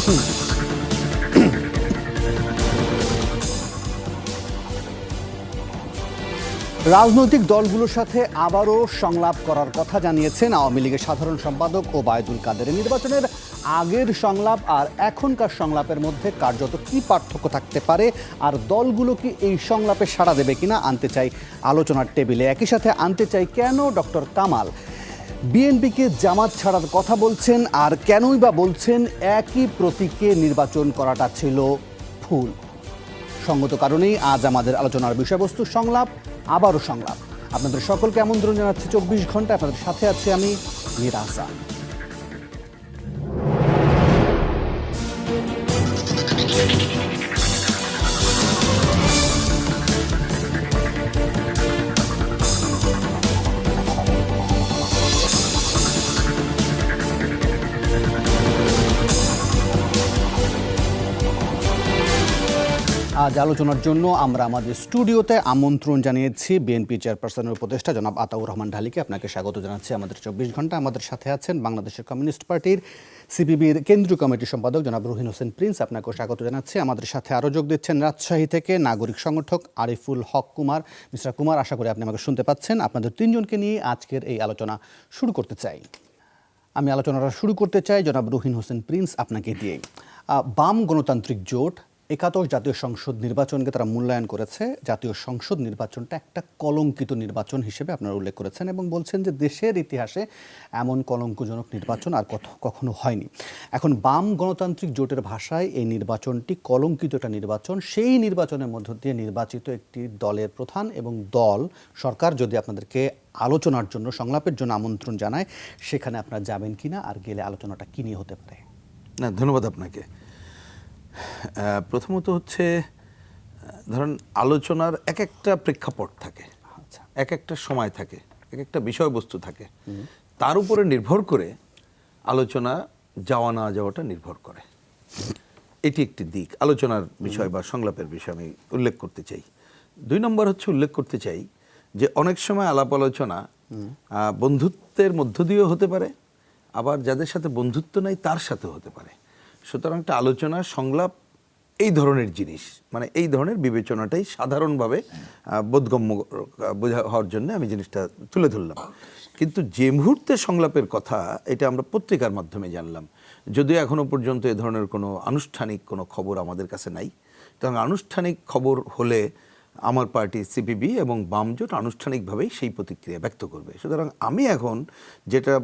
রাজনৈতিক দলগুলোর সাথে আবারও সংলাপ করার কথা জানিয়েছেন আওয়ামী লীগের সাধারণ সম্পাদক ওবায়দুল কাদের। নির্বাচনের আগের সংলাপ আর এখনকার সংলাপের মধ্যে কার্যত কি পার্থক্য থাকতে পারে, আর দলগুলো কি এই সংলাপে সাড়া দেবে কিনা আনতে চাই আলোচনার টেবিলে। একই সাথে আনতে চাই কেন ডক্টর কামাল বিএনপিকে জামাত ছাড়ার কথা বলছেন, আর কেনই বা বলছেন একই প্রতীকে নির্বাচন করাটা ছিল ভুল। সঙ্গত কারণেই আজ আমাদের আলোচনার বিষয়বস্তু সংলাপ, আবারও সংলাপ। আপনাদের সকলকে আমন্ত্রণ জানাচ্ছি 24 ঘন্টা। আপনাদের সাথে আছি আমি মীর আহসান। আজ আলোচনার জন্য আমরা আমাদের স্টুডিওতে আমন্ত্রণ জানিয়েছি বিএনপি চেয়ারপারসনের উপদেষ্টা জনাব আতাউর রহমান ঢালিকে। আপনাকে স্বাগত জানাচ্ছি আমাদের 24 ঘন্টা। আমাদের সাথে আছেন বাংলাদেশের কমিউনিস্ট পার্টির সিপিবির কেন্দ্রীয় কমিটির সম্পাদক জনাব রুহিন হোসেন প্রিন্স। আপনাকেও স্বাগত জানাচ্ছি। আমাদের সাথে আরও যোগ দিচ্ছেন রাজশাহী থেকে নাগরিক সংগঠক আরিফুল হক কুমার। মিস্টার কুমার, আশা করি আপনি আমাকে শুনতে পাচ্ছেন। আপনাদের তিনজনকে নিয়ে আজকের এই আলোচনা শুরু করতে চাই। আমি আলোচনাটা শুরু করতে চাই জনাব রুহিন হোসেন প্রিন্স আপনাকে দিয়ে। বাম গণতান্ত্রিক জোট 71 জাতীয় সংসদ নির্বাচনকে তারা মূল্যায়ন করেছে। জাতীয় সংসদ নির্বাচনটা একটা কলঙ্কিত নির্বাচন হিসেবে আপনারা উল্লেখ করেছেন এবং বলছেন যে দেশের ইতিহাসে এমন কলঙ্কজনক নির্বাচন আর কখনো হয়নি। এখন বাম গণতান্ত্রিক জোটের ভাষায় এই নির্বাচনটি কলঙ্কিত একটা নির্বাচন। সেই নির্বাচনের মধ্য দিয়ে নির্বাচিত একটি দলের প্রধান এবং দল সরকার যদি আপনাদেরকে আলোচনার জন্য, সংলাপের জন্য আমন্ত্রণ জানায়, সেখানে আপনারা যাবেন কিনা, আর গেলে আলোচনাটা কী নিয়ে হতে পারে? না, ধন্যবাদ আপনাকে। প্রথমত হচ্ছে, ধরেন আলোচনার এক একটা প্রেক্ষাপট থাকে, এক একটা সময় থাকে, এক একটা বিষয়বস্তু থাকে, তার উপরে নির্ভর করে আলোচনা যাওয়া না যাওয়াটা নির্ভর করে। এটি একটি দিক, আলোচনার বিষয় বা সংলাপের বিষয় আমি উল্লেখ করতে চাই। 2 নম্বর হচ্ছে উল্লেখ করতে চাই যে অনেক সময় আলাপ আলোচনা বন্ধুত্বের মধ্য দিয়েও হতে পারে, আবার যাদের সাথে বন্ধুত্ব নাই তার সাথেও হতে পারে। সুতরাং একটা আলোচনা, সংলাপ এই ধরনের জিনিস, মানে এই ধরনের বিবেচনাটাই সাধারণভাবে বোধগম্য বোঝা হওয়ার জন্য আমি জিনিসটা তুলে ধরলাম। কিন্তু যে মুহূর্তে সংলাপের কথা, এটা আমরা পত্রিকার মাধ্যমে জানলাম, যদিও এখনও পর্যন্ত এ ধরনের কোনো আনুষ্ঠানিক কোনো খবর আমাদের কাছে নাই। তখন আনুষ্ঠানিক খবর হলে আমার পার্টি সিপিবি এবং বাম জোট আনুষ্ঠানিকভাবেই সেই প্রতিক্রিয়া ব্যক্ত করবে। সুতরাং আমি এখন যেটা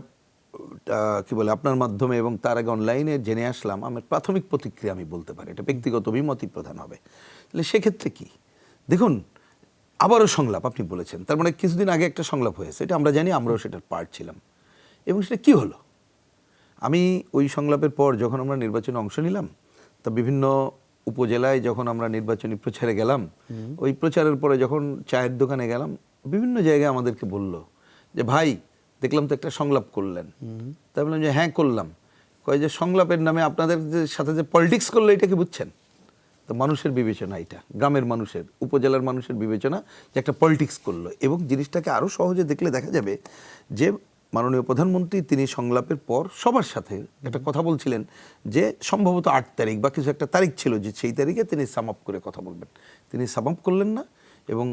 কি বলে আপনার মাধ্যমে এবং তার আগে অনলাইনে জেনে আসলাম, আমার প্রাথমিক প্রতিক্রিয়া আমি বলতে পারি, এটা ব্যক্তিগত অভিমতই প্রধান হবে। তাহলে সেক্ষেত্রে কি, দেখুন আবারও সংলাপ আপনি বলেছেন, তার মানে কিছুদিন আগে একটা সংলাপ হয়েছে, এটা আমরা জানি, আমরাও সেটার পার্ট ছিলাম। এবং সেটা কি হলো, আমি ওই সংলাপের পর যখন আমরা নির্বাচনে অংশ নিলাম, তা বিভিন্ন উপজেলায় যখন আমরা নির্বাচনী প্রচারে গেলাম, ওই প্রচারের পরে যখন চায়ের দোকানে গেলাম, বিভিন্ন জায়গায় আমাদেরকে বলল যে ভাই দেখলাম তো একটা সংলাপ করলেন। তাই বললাম যে হ্যাঁ করলাম। কয় যে সংলাপের নামে আপনাদের সাথে যে পলিটিক্স করলো, এটা কি বুঝছেন? তো মানুষের বিবেচনা, এটা গ্রামের মানুষের, উপজেলার মানুষের বিবেচনা যে একটা পলিটিক্স করলো। এবং জিনিসটাকে আরও সহজে দেখলে দেখা যাবে যে মাননীয় প্রধানমন্ত্রী তিনি সংলাপের পর সবার সাথে একটা কথা বলছিলেন যে সম্ভবত 8 তারিখ বা কিছু একটা তারিখ ছিল, যে সেই তারিখে তিনি সাম আপ করে কথা বলবেন। তিনি সাম আপ করলেন না এবং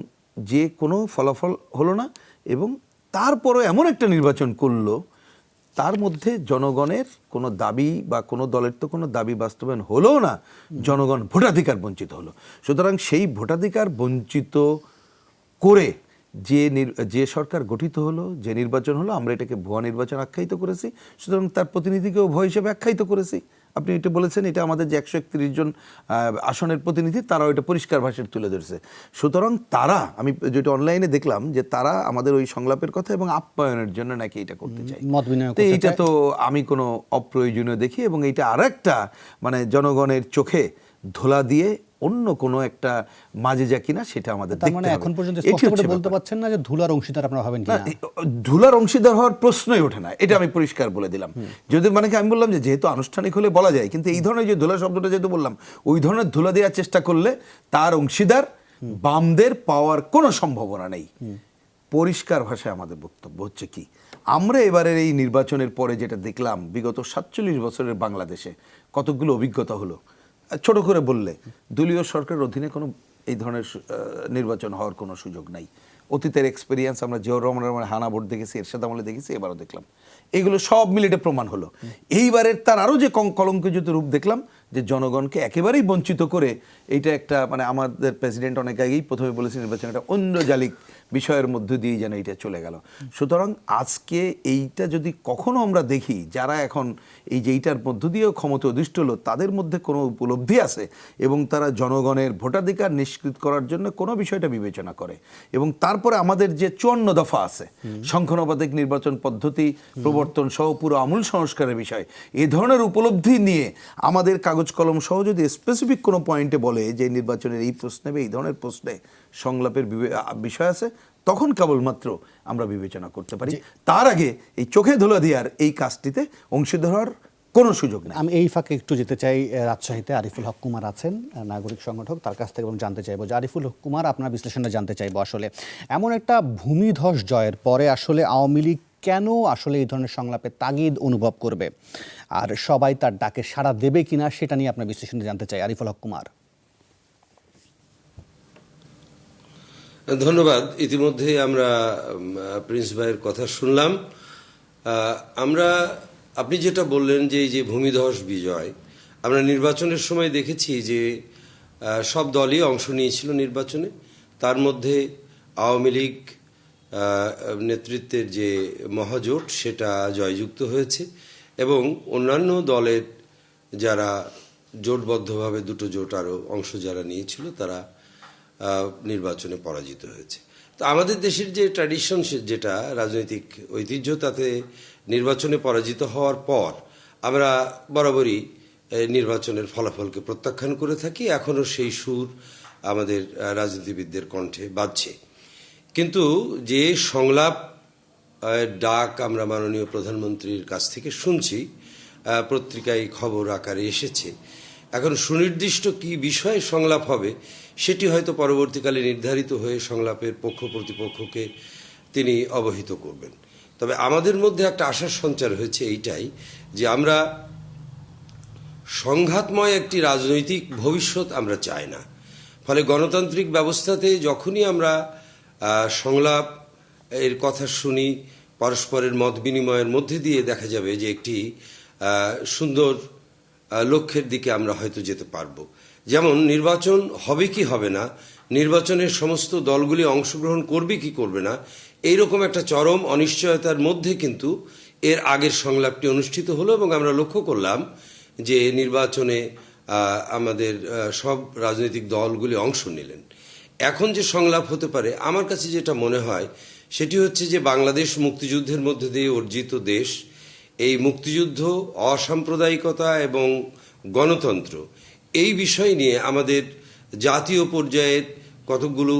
যে কোনো ফলাফল হলো না, এবং তারপরও এমন একটা নির্বাচন করলো তার মধ্যে জনগণের কোনো দাবি বা কোনো দলের তো কোনো দাবি বাস্তবায়ন হলো না, জনগণ ভোটাধিকার বঞ্চিত হলো। সুতরাং সেই ভোটাধিকার বঞ্চিত করে যে সরকার গঠিত হলো, যে নির্বাচন হলো, আমরা এটাকে ভুয়া নির্বাচন আখ্যায়িত করেছি। সুতরাং তার প্রতিনিধিকেও ভয় হিসেবে আখ্যায়িত করেছি। আপনি এটা বলেছেন, এটা আমাদের যে 131 জন আসনের প্রতিনিধি, তারাও এটা পরিষ্কার ভাষায় তুলে ধরেছে। সুতরাং তারা, আমি যেটা অনলাইনে দেখলাম যে তারা আমাদের ওই সংলাপের কথা এবং আপ্যায়নের জন্য নাকি এটা করতে চাই। তো এইটা তো আমি কোনো অপ্রয়োজনীয় দেখি, এবং এইটা আর একটা মানে জনগণের চোখে ধোলা দিয়ে অন্য কোনো একটা মাঝে যা কিনা সেটা আমাদের দেখতে হবে। এখন পর্যন্ত স্পষ্ট করে বলতে পারছেন না যে ধুলার অংশীদার আপনারা হবেন কিনা? ধুলার অংশীদার হওয়ার প্রশ্নই ওঠে না, এটা আমি পরিষ্কার বলে দিলাম। যদি মানে কি আমি বললাম যে যেহেতু আনুষ্ঠানিক হলে বলা যায়, কিন্তু এই ধরনের যে ধুলা শব্দটা যেহেতু বললাম, ওই ধরনের ধুলা দেওয়ার চেষ্টা করলে তার অংশীদার বামদের পাওয়ার কোনো সম্ভাবনা নেই। পরিষ্কার ভাষায় আমাদের বক্তব্য হচ্ছে কি, আমরা এবারের এই নির্বাচনের পরে যেটা দেখলাম, বিগত 47 বছরের বাংলাদেশে কতগুলো অভিজ্ঞতা হলো। ছোট করে বললে দলীয় সরকারের অধীনে কোনো এই ধরনের নির্বাচন হওয়ার কোনো সুযোগ নাই। অতীতের এক্সপিরিয়েন্স আমরা জিয়াউর রহমানের হানা ভোট দেখেছি, এরশাদ আমলে দেখেছি, এবারও দেখলাম। এগুলো সব মিলে এটা প্রমাণ হলো। এইবারের তার আরও যে কলঙ্কিত রূপ দেখলাম, যে জনগণকে একেবারেই বঞ্চিত করে এইটা একটা মানে আমাদের প্রেসিডেন্ট অনেক আগেই প্রথমে বলেছে নির্বাচন একটা ঐন্দ্রজালিক বিষয়ের মধ্যে দিয়ে যেন এইটা চলে গেল। সুতরাং আজকে এইটা যদি কখনো আমরা দেখি, যারা এখন এই যে এইটার মধ্য দিয়েও ক্ষমতা অধিষ্ঠ হলো, তাদের মধ্যে কোনো উপলব্ধি আছে এবং তারা জনগণের ভোটাধিকার নিশ্চিত করার জন্য কোনো বিষয়টা বিবেচনা করে, এবং তারপরে আমাদের যে 54 দফা আছে সংখ্যানুপাতিক নির্বাচন পদ্ধতি প্রবর্তন সহ পুরো আমূল সংস্কারের বিষয়, এ ধরনের উপলব্ধি নিয়ে আমাদের কাগজ কলম সহ যদি স্পেসিফিক কোনো পয়েন্টে বলে যে নির্বাচনের এই প্রশ্নে বা এই ধরনের প্রশ্নে সংলাপের বিষয় আছে, তখন কেবলমাত্র আমরা বিবেচনা করতে পারি। তার আগে এই চোখে ধুলা দেওয়ার এই কাজটিতে অংশীদার হওয়ার কোনো সুযোগ নেই। আমি এই ফাঁকে একটু যেতে চাই রাজশাহীতে আরিফুল হক কুমার আছেন, নাগরিক সংগঠক, তার কাছ থেকে এবং জানতে চাইবো যে আরিফুল হক কুমার, আপনার বিশ্লেষণটা জানতে চাইবো আসলে এমন একটা ভূমিধস জয়ের পরে আসলে আওয়ামী লীগ কেন আসলে এই ধরনের সংলাপে তাগিদ অনুভব করবে, আর সবাই তার ডাকে সাড়া দেবে কিনা সেটা নিয়ে আপনার বিশ্লেষণ জানতে চাই। আরিফুল হক কুমার। ধন্যবাদ। ইতিমধ্যে আমরা প্রিন্স ভাইয়ের কথা শুনলাম। আপনি যেটা বললেন যে এই যে ভূমিধস বিজয়, আমরা নির্বাচনের সময় দেখেছি যে সব দলই অংশ নিয়েছিল নির্বাচনে। তার মধ্যে আওয়ামী লীগ নেতৃত্বের যে মহাজোট সেটা জয়যুক্ত হয়েছে, এবং অন্যান্য দলের যারা জোটবদ্ধভাবে দুটো জোট আরও অংশ যারা নিয়েছিল তারা নির্বাচনে পরাজিত হয়েছে। তো আমাদের দেশের যে ট্র্যাডিশন, যেটা রাজনৈতিক ঐতিহ্য, তাতে নির্বাচনে পরাজিত হওয়ার পর আমরা বরাবরই নির্বাচনের ফলাফলকে প্রত্যাখ্যান করে থাকি। এখনও সেই সুর আমাদের রাজনীতিবিদদের কণ্ঠে বাজছে। কিন্তু যে সংলাপ ডাক আমরা মাননীয় প্রধানমন্ত্রীর কাছ থেকে শুনছি, পত্রিকায় খবর আকারে এসেছে, এখন সুনির্দিষ্ট কি বিষয়ে সংলাপ হবে সেটি হয়তো পরবর্তীকালে নির্ধারিত হয়ে সংলাপের পক্ষ প্রতিপক্ষকে তিনি অবহিত করবেন। তবে আমাদের মধ্যে একটা আশার সঞ্চার হয়েছে এইটাই যে আমরা সংঘাতময় একটি রাজনৈতিক ভবিষ্যৎ আমরা চাই না। ফলে গণতান্ত্রিক ব্যবস্থাতে যখনই আমরা সংলাপ এর কথা শুনি, পরস্পরের মত বিনিময়ের মধ্যে দিয়ে দেখা যাবে যে একটি সুন্দর লক্ষ্যের দিকে আমরা হয়তো যেতে পারবো। যেমন নির্বাচন হবে কি হবে না, নির্বাচনের সমস্ত দলগুলি অংশগ্রহণ করবে কি করবে না, এইরকম একটা চরম অনিশ্চয়তার মধ্যে কিন্তু এর আগের সংলাপটি অনুষ্ঠিত হলো, এবং আমরা লক্ষ্য করলাম যে নির্বাচনে আমাদের সব রাজনৈতিক দলগুলি অংশ নিলেন। এখন যে সংলাপ হতে পারে, আমার কাছে যেটা মনে হয় সেটি হচ্ছে যে বাংলাদেশ মুক্তিযুদ্ধের মধ্যে দিয়ে অর্জিত দেশ, এই মুক্তিযুদ্ধ, অসাম্প্রদায়িকতা এবং গণতন্ত্র, এই বিষয় নিয়ে আমাদের জাতীয় পর্যায়ের কতগুলো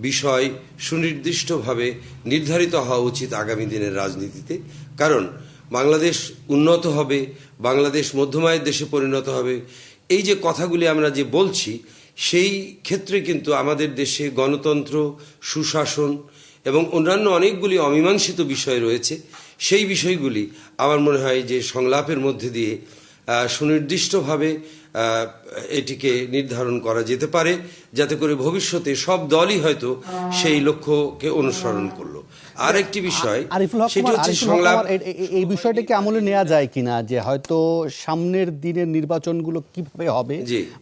বিষয় সুনির্দিষ্টভাবে নির্ধারিত হওয়া উচিত আগামী দিনের রাজনীতিতে। কারণ বাংলাদেশ উন্নত হবে, বাংলাদেশ মধ্যমায়ের দেশে পরিণত হবে, এই যে কথাগুলি আমরা যে বলছি, সেই ক্ষেত্রে কিন্তু আমাদের দেশে গণতন্ত্র, সুশাসন এবং অন্যান্য অনেকগুলি অমীমাংসিত বিষয় রয়েছে। সেই বিষয়গুলি আমার মনে হয় যে সংলাপের মধ্যে দিয়ে সুনির্দিষ্টভাবে এটিকে নির্ধারণ করা যেতে পারে, যাতে করে ভবিষ্যতে সব দলই হয়তো সেই লক্ষ্যকে অনুসরণ করলো। আর একটি বিষয়, সেটি হচ্ছে সংলাপ। এই বিষয়টাকে আমলে নেওয়া যায় কিনা যে হয়তো সামনের দিনের নির্বাচনগুলো কিভাবে হবে,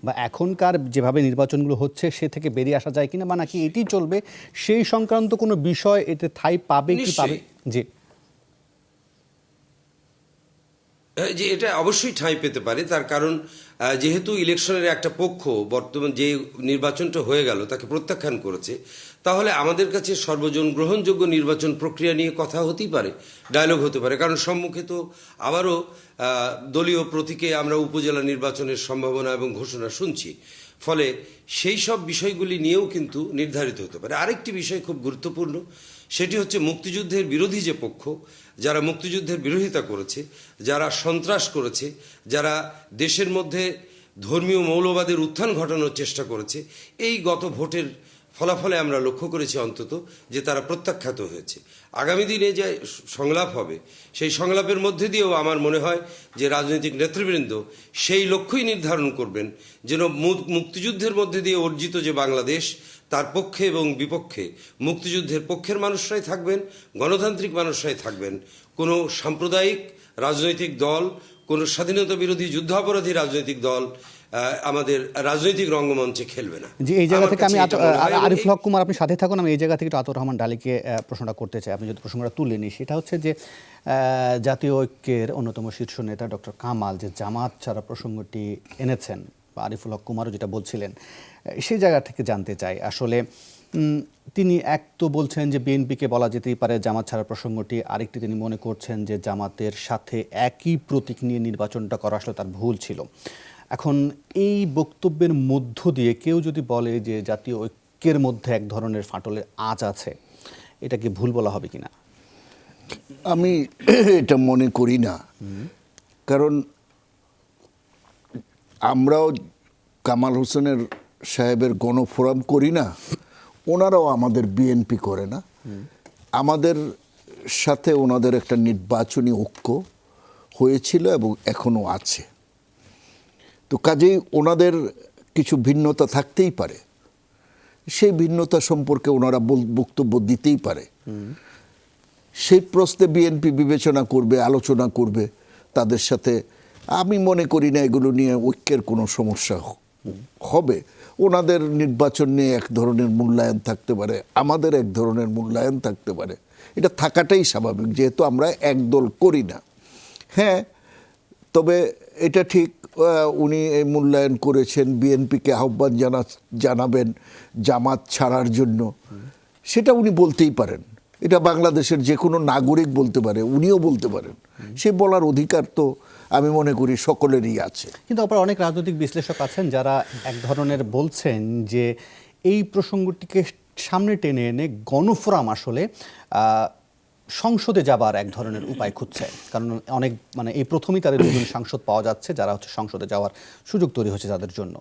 বা এখনকার যেভাবে নির্বাচনগুলো হচ্ছে সে থেকে বেরিয়ে আসা যায় কিনা, বা নাকি এটি চলবে, সেই সংক্রান্ত কোনো বিষয় এতে ঠাঁই পাবে কি পাবে? জি, যে এটা অবশ্যই ঠাঁই পেতে পারে। তার কারণ যেহেতু ইলেকশনের একটা পক্ষ বর্তমান যে নির্বাচনটা হয়ে গেল তাকে প্রত্যাখ্যান করেছে, তাহলে আমাদের কাছে সর্বজন গ্রহণযোগ্য নির্বাচন প্রক্রিয়া নিয়ে কথা হতেই পারে, ডায়লগ হতে পারে। কারণ সম্মুখে তো আবারও দলীয় প্রতীকে আমরা উপজেলা নির্বাচনের সম্ভাবনা এবং ঘোষণা শুনছি। ফলে সেই সব বিষয়গুলি নিয়েও কিন্তু নির্ধারিত হতে পারে। আরেকটি বিষয় খুব গুরুত্বপূর্ণ, সেটি হচ্ছে মুক্তিযুদ্ধের বিরোধী যে পক্ষ, যারা মুক্তিযুদ্ধের বিরোধিতা করেছে, যারা সন্ত্রাস করেছে, যারা দেশের মধ্যে ধর্মীয় মৌলবাদের উত্থান ঘটানোর চেষ্টা করেছে, এই গত ভোটের ফলাফলে আমরা লক্ষ্য করেছি অন্তত যে তারা প্রত্যাখ্যাত হয়েছে। আগামী দিনে যে সংলাপ হবে সেই সংলাপের মধ্যে দিয়েও আমার মনে হয় যে রাজনৈতিক নেতৃবৃন্দ সেই লক্ষ্যই নির্ধারণ করবেন যেন মুক্তিযুদ্ধের মধ্যে দিয়ে অর্জিত যে বাংলাদেশ তার পক্ষে এবং বিপক্ষে মুক্তিযুদ্ধের পক্ষের মানুষরাই থাকবেন, গণতান্ত্রিক মানুষরাই থাকবেন। কোনো সাম্প্রদায়িক রাজনৈতিক দল, কোনো স্বাধীনতা বিরোধী যুদ্ধাপরাধী রাজনৈতিক দল আমাদের রাজনৈতিক রঙ্গমঞ্চে খেলবে না। যে এই জায়গা থেকে আমি আরিফুল হক কুমার, আপনি সাথে থাকুন, আমি এই জায়গা থেকে আতাউর রহমান ঢালিকে প্রশ্নটা করতে চাই। আপনি যদি প্রসঙ্গটা তুলে নিই, সেটা হচ্ছে যে জাতীয় ঐক্যের অন্যতম শীর্ষ নেতা ডক্টর কামাল যে জামাত ছাড়া প্রসঙ্গটি এনেছেন, বা আরিফুল হক কুমারও যেটা বলছিলেন, সেই জায়গা থেকে জানতে চাই আসলে তিনি এক তো বলছেন যে বিএনপিকে বলা যেতেই পারে জামাত ছাড়া প্রসঙ্গটি, আরেকটি তিনি মনে করছেন যে জামাতের সাথে একই প্রতীক নিয়ে নির্বাচনটা করা আসলে তার ভুল ছিল। এখন এই বক্তব্যের মধ্য দিয়ে কেউ যদি বলে যে জাতীয় ঐক্যের মধ্যে এক ধরনের ফাটলের আঁচ আছে, এটা কি ভুল বলা হবে কিনা? আমি এটা মনে করি না, কারণ আমরাও কামাল হোসেনের সাহেবের গণফোরাম করি না, ওনারাও আমাদের বিএনপি করে না। আমাদের সাথে ওনাদের একটা নির্বাচনী ঐক্য হয়েছিল এবং এখনো আছে। তো কাজেই ওনাদের কিছু ভিন্নতা থাকতেই পারে, সেই ভিন্নতা সম্পর্কে ওনারা বক্তব্য দিতেই পারে। সেই প্রশ্নে বিএনপি বিবেচনা করবে, আলোচনা করবে তাদের সাথে। আমি মনে করি না এগুলো নিয়ে ঐক্যের কোনো সমস্যা হবে। ওনাদের নির্বাচন নিয়ে এক ধরনের মূল্যায়ন থাকতে পারে, আমাদের এক ধরনের মূল্যায়ন থাকতে পারে, এটা থাকাটাই স্বাভাবিক, যেহেতু আমরা একদল করি না। হ্যাঁ, তবে এটা ঠিক উনি এই মূল্যায়ন করেছেন, বিএনপিকে আহ্বান জানাবেন জামাত ছাড়ার জন্য, সেটা উনি বলতেই পারেন। এটা বাংলাদেশের যে কোনো নাগরিক বলতে পারে, উনিও বলতে পারেন। সে বলার অধিকার তো আমি মনে করি সকলেরই আছে। কিন্তু আবার অনেক রাজনৈতিক বিশ্লেষক আছেন যারা এক ধরনের বলছেন যে এই প্রসঙ্গটিকে সামনে টেনে এনে গণফোরাম আসলে সংসদে যাবার এক ধরনের উপায় খুঁজছে, কারণ অনেক এই প্রথমেই তাদের দুজন সাংসদ পাওয়া যাচ্ছে যারা হচ্ছে সংসদে যাওয়ার সুযোগ তৈরি হচ্ছে তাদের জন্য।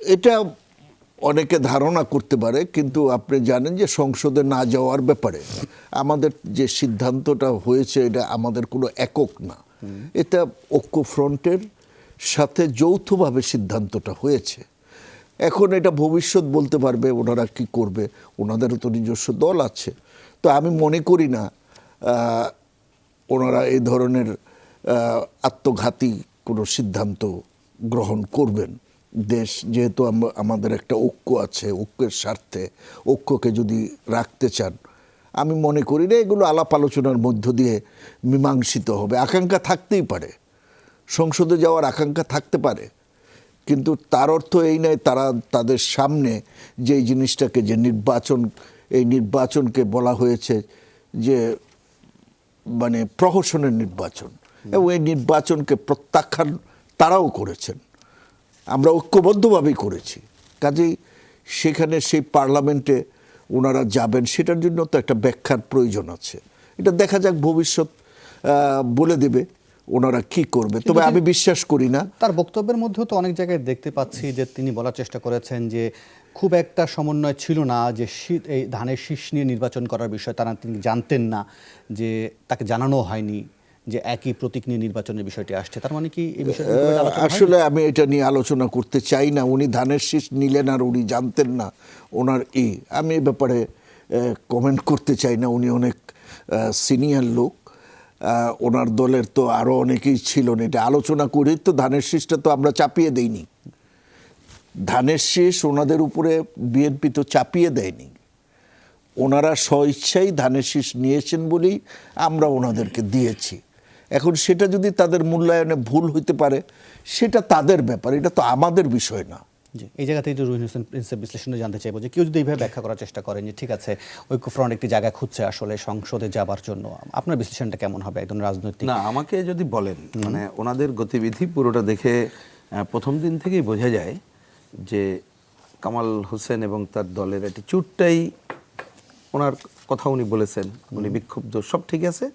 এটা অনেকে ধারণা করতে পারে, কিন্তু আপনি জানেন যে সংসদে না যাওয়ার ব্যাপারে আমাদের যে সিদ্ধান্তটা হয়েছে এটা আমাদের কোনো একক না, এটা ঐক্যফ্রন্টের সাথে যৌথভাবে সিদ্ধান্তটা হয়েছে। এখন এটা ভবিষ্যৎ বলতে পারবে ওনারা কি করবে, ওনাদেরও তো নিজস্ব দল আছে। তো আমি মনে করি না ওনারা এই ধরনের আত্মঘাতী কোনো সিদ্ধান্ত গ্রহণ করবেন। দেশ যেহেতু আমাদের একটা ঐক্য আছে, ঐক্যের স্বার্থে ঐক্যকে যদি রাখতে চান, আমি মনে করি না এগুলো আলাপ আলোচনার মধ্য দিয়ে মীমাংসিত হবে। আকাঙ্ক্ষা থাকতেই পারে, সংসদে যাওয়ার আকাঙ্ক্ষা থাকতে পারে, কিন্তু তার অর্থ এই নয় তারা তাদের সামনে যে জিনিসটাকে, যে নির্বাচন, এই নির্বাচনকে বলা হয়েছে যে প্রহসনের নির্বাচন, এবং এই নির্বাচনকে প্রত্যাখ্যান তারাও করেছেন, আমরা ঐক্যবদ্ধভাবেই করেছি। কাজেই সেখানে সেই পার্লামেন্টে ওনারা যাবেন, সেটার জন্য তো একটা ব্যাখ্যার প্রয়োজন আছে। এটা দেখা যাক, ভবিষ্যৎ বলে দেবে ওনারা কি করবে। তবে আমি বিশ্বাস করি না। তার বক্তব্যের মধ্যেও তো অনেক জায়গায় দেখতে পাচ্ছি যে তিনি বলার চেষ্টা করেছেন যে খুব একটা সমন্বয় ছিল না, যে এই ধানের শীষ নিয়ে নির্বাচন করার বিষয় তারা তিনি জানতেন না, যে তাকে জানানো হয়নি যে একই প্রতীক নিয়ে নির্বাচনের বিষয়টি আসছে। তার মানে কি এই বিষয়টি আসলে আমি এটা নিয়ে আলোচনা করতে চাই না। উনি ধানের শীষ নিলেন আর উনি জানতেন না ওনার আমি এই ব্যাপারে কমেন্ট করতে চাই না। উনি অনেক সিনিয়র লোক, ওনার দলের তো আরও অনেকেই ছিলেন। এটা আলোচনা করি তো, ধানের শীষটা তো আমরা চাপিয়ে দেইনি। ধানের শীষ ওনাদের উপরে বিএনপি তো চাপিয়ে দেয়নি, ওনারা স্বইচ্ছাই ধানের শীষ নিয়েছেন বলেই আমরা ওনাদেরকে দিয়েছি। এখন সেটা যদি তাদের মূল্যায়নে ভুল হইতে পারে, সেটা তাদের ব্যাপার, এটা তো আমাদের বিষয় না। এই জায়গা থেকে রুহিন হোসেন প্রিন্সের বিশ্লেষণে জানতে চাইবো যে কেউ যদি এইভাবে ব্যাখ্যা করার চেষ্টা করেন যে ঠিক আছে ঐক্যফ্রন্ট একটি জায়গা খুঁজছে আসলে সংসদে যাবার জন্য, আপনার বিশ্লেষণটা কেমন হবে একদম রাজনৈতিক? না, আমাকে যদি বলেন, ওনাদের গতিবিধি পুরোটা দেখে প্রথম দিন থেকেই বোঝা যায় যে কামাল হোসেন এবং তার দলের অ্যাটিটিউডটাই, ওনার কথা উনি বলেছেন, উনি বিক্ষুব্ধ, সব ঠিক আছে,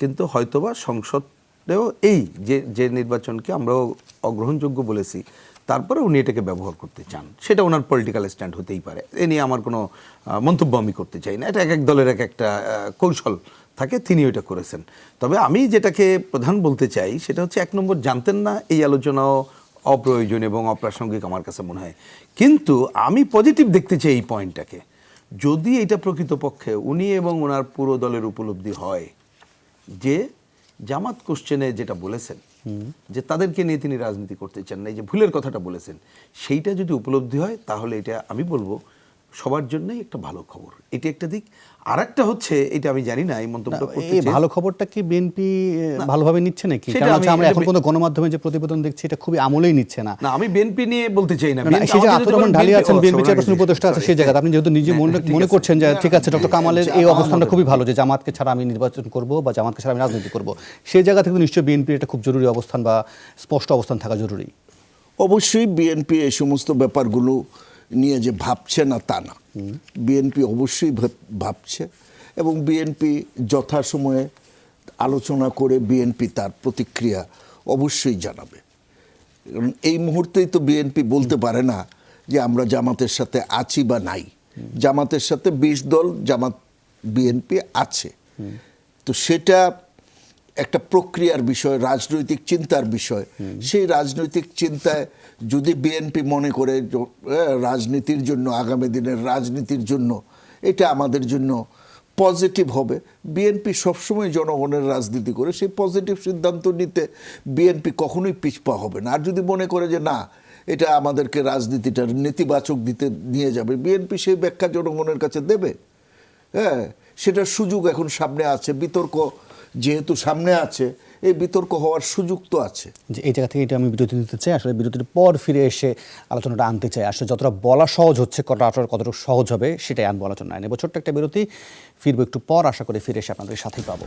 কিন্তু হয়তোবা সংসদেও এই যে নির্বাচনকে আমরাও অগ্রহণযোগ্য বলেছি তারপরে উনি এটাকে ব্যবহার করতে চান, সেটা ওনার পলিটিক্যাল স্ট্যান্ড হতেই পারে। এ নিয়ে আমার কোনো মন্তব্য আমি করতে চাই না। এটা এক এক দলের এক একটা কৌশল থাকে, তিনি ওইটা করেছেন। তবে আমি যেটাকে প্রধান বলতে চাই সেটা হচ্ছে, 1 নম্বর, জানতেন না এই আলোচনাও অপ্রয়োজনীয় এবং অপ্রাসঙ্গিক আমার কাছে মনে হয়। কিন্তু আমি পজিটিভ দেখতে চাই এই পয়েন্টটাকে। যদি এটা প্রকৃতপক্ষে উনি এবং ওনার পুরো দলের উপলব্ধি হয় যে জামাত কোশ্চেনে যেটা বলেছেন যে তাদেরকে নিয়ে তিনি রাজনীতি করতে চান না, এই যে ভুলের কথাটা বলেছেন, সেইটা যদি উপলব্ধি হয় তাহলে এটা আমি বলবো সবার জন্যই একটা ভালো খবর। এটি একটা দিক। আর একটা হচ্ছে, এটা আমি জানি না এই মন্তব্যটা করতে এই ভালো খবরটা কি বিএনপি ভালোভাবে নিচ্ছে নাকি? কারণ হচ্ছে আমরা এখন পর্যন্ত গণমাধ্যমে যে প্রতিবেদন দেখছি এটা খুবই আমলেই নিচ্ছে না। না, আমি বিএনপি নিয়ে বলতে চাই না। সেই যে আতাউর রহমান ঢালী আছেন, বিএনপি চেয়ারপারসন উপদেষ্টা আছে, সেই জায়গায় আপনি যেহেতু নিজে মনে করছেন যে ঠিক আছে ডক্টর কামালের এই অবস্থানটা খুবই ভালো, যে জামাতকে ছাড়া আমি নির্বাচন করব বা জামাতকে ছাড়া আমি রাজনীতি করব, সেই জায়গা থেকে নিশ্চয়ই বিএনপির এটা খুব জরুরি অবস্থান বা স্পষ্ট অবস্থান থাকা জরুরি। অবশ্যই বিএনপি এই সমস্ত ব্যাপারগুলো নিয়ে যে ভাবছে না তা না, বিএনপি অবশ্যই ভাবছে এবং বিএনপি যথাসময়ে আলোচনা করে বিএনপি তার প্রতিক্রিয়া অবশ্যই জানাবে। কারণ এই মুহূর্তেই তো বিএনপি বলতে পারে না যে আমরা জামাতের সাথে আছি বা নাই। জামাতের সাথে 20 দল জামাত বিএনপি আছে, তো সেটা একটা প্রক্রিয়ার বিষয়, রাজনৈতিক চিন্তার বিষয়। সেই রাজনৈতিক চিন্তায় যদি বিএনপি মনে করে রাজনীতির জন্য, আগামী দিনের রাজনীতির জন্য এটা আমাদের জন্য পজিটিভ হবে, বিএনপি সবসময় জনগণের রাজনীতি করে, সেই পজিটিভ সিদ্ধান্ত নিতে বিএনপি কখনোই পিছপা হবে না। আর যদি মনে করে যে না এটা আমাদেরকে রাজনীতিটার নেতিবাচক দিতে নিয়ে যাবে, বিএনপি সেই ব্যাখ্যা জনগণের কাছে দেবে। হ্যাঁ, সেটার সুযোগ এখন সামনে আছে। বিতর্ক যেহেতু সামনে আছে, এই বিতর্ক হওয়ার সুযোগ তো আছে। যে এই জায়গা থেকে এটা আমি বিরতি দিতে চাই, আসলে বিরতির পর ফিরে এসে আলোচনাটা আনতে চাই। আসলে যতটা বলা সহজ হচ্ছে, কতটুকু সহজ হবে সেটাই আনবো আলোচনায়। নেব ছোট্ট একটা বিরতি, ফিরবো একটু পর, আশা করি ফিরে এসে আপনাদের সাথেই পাবো।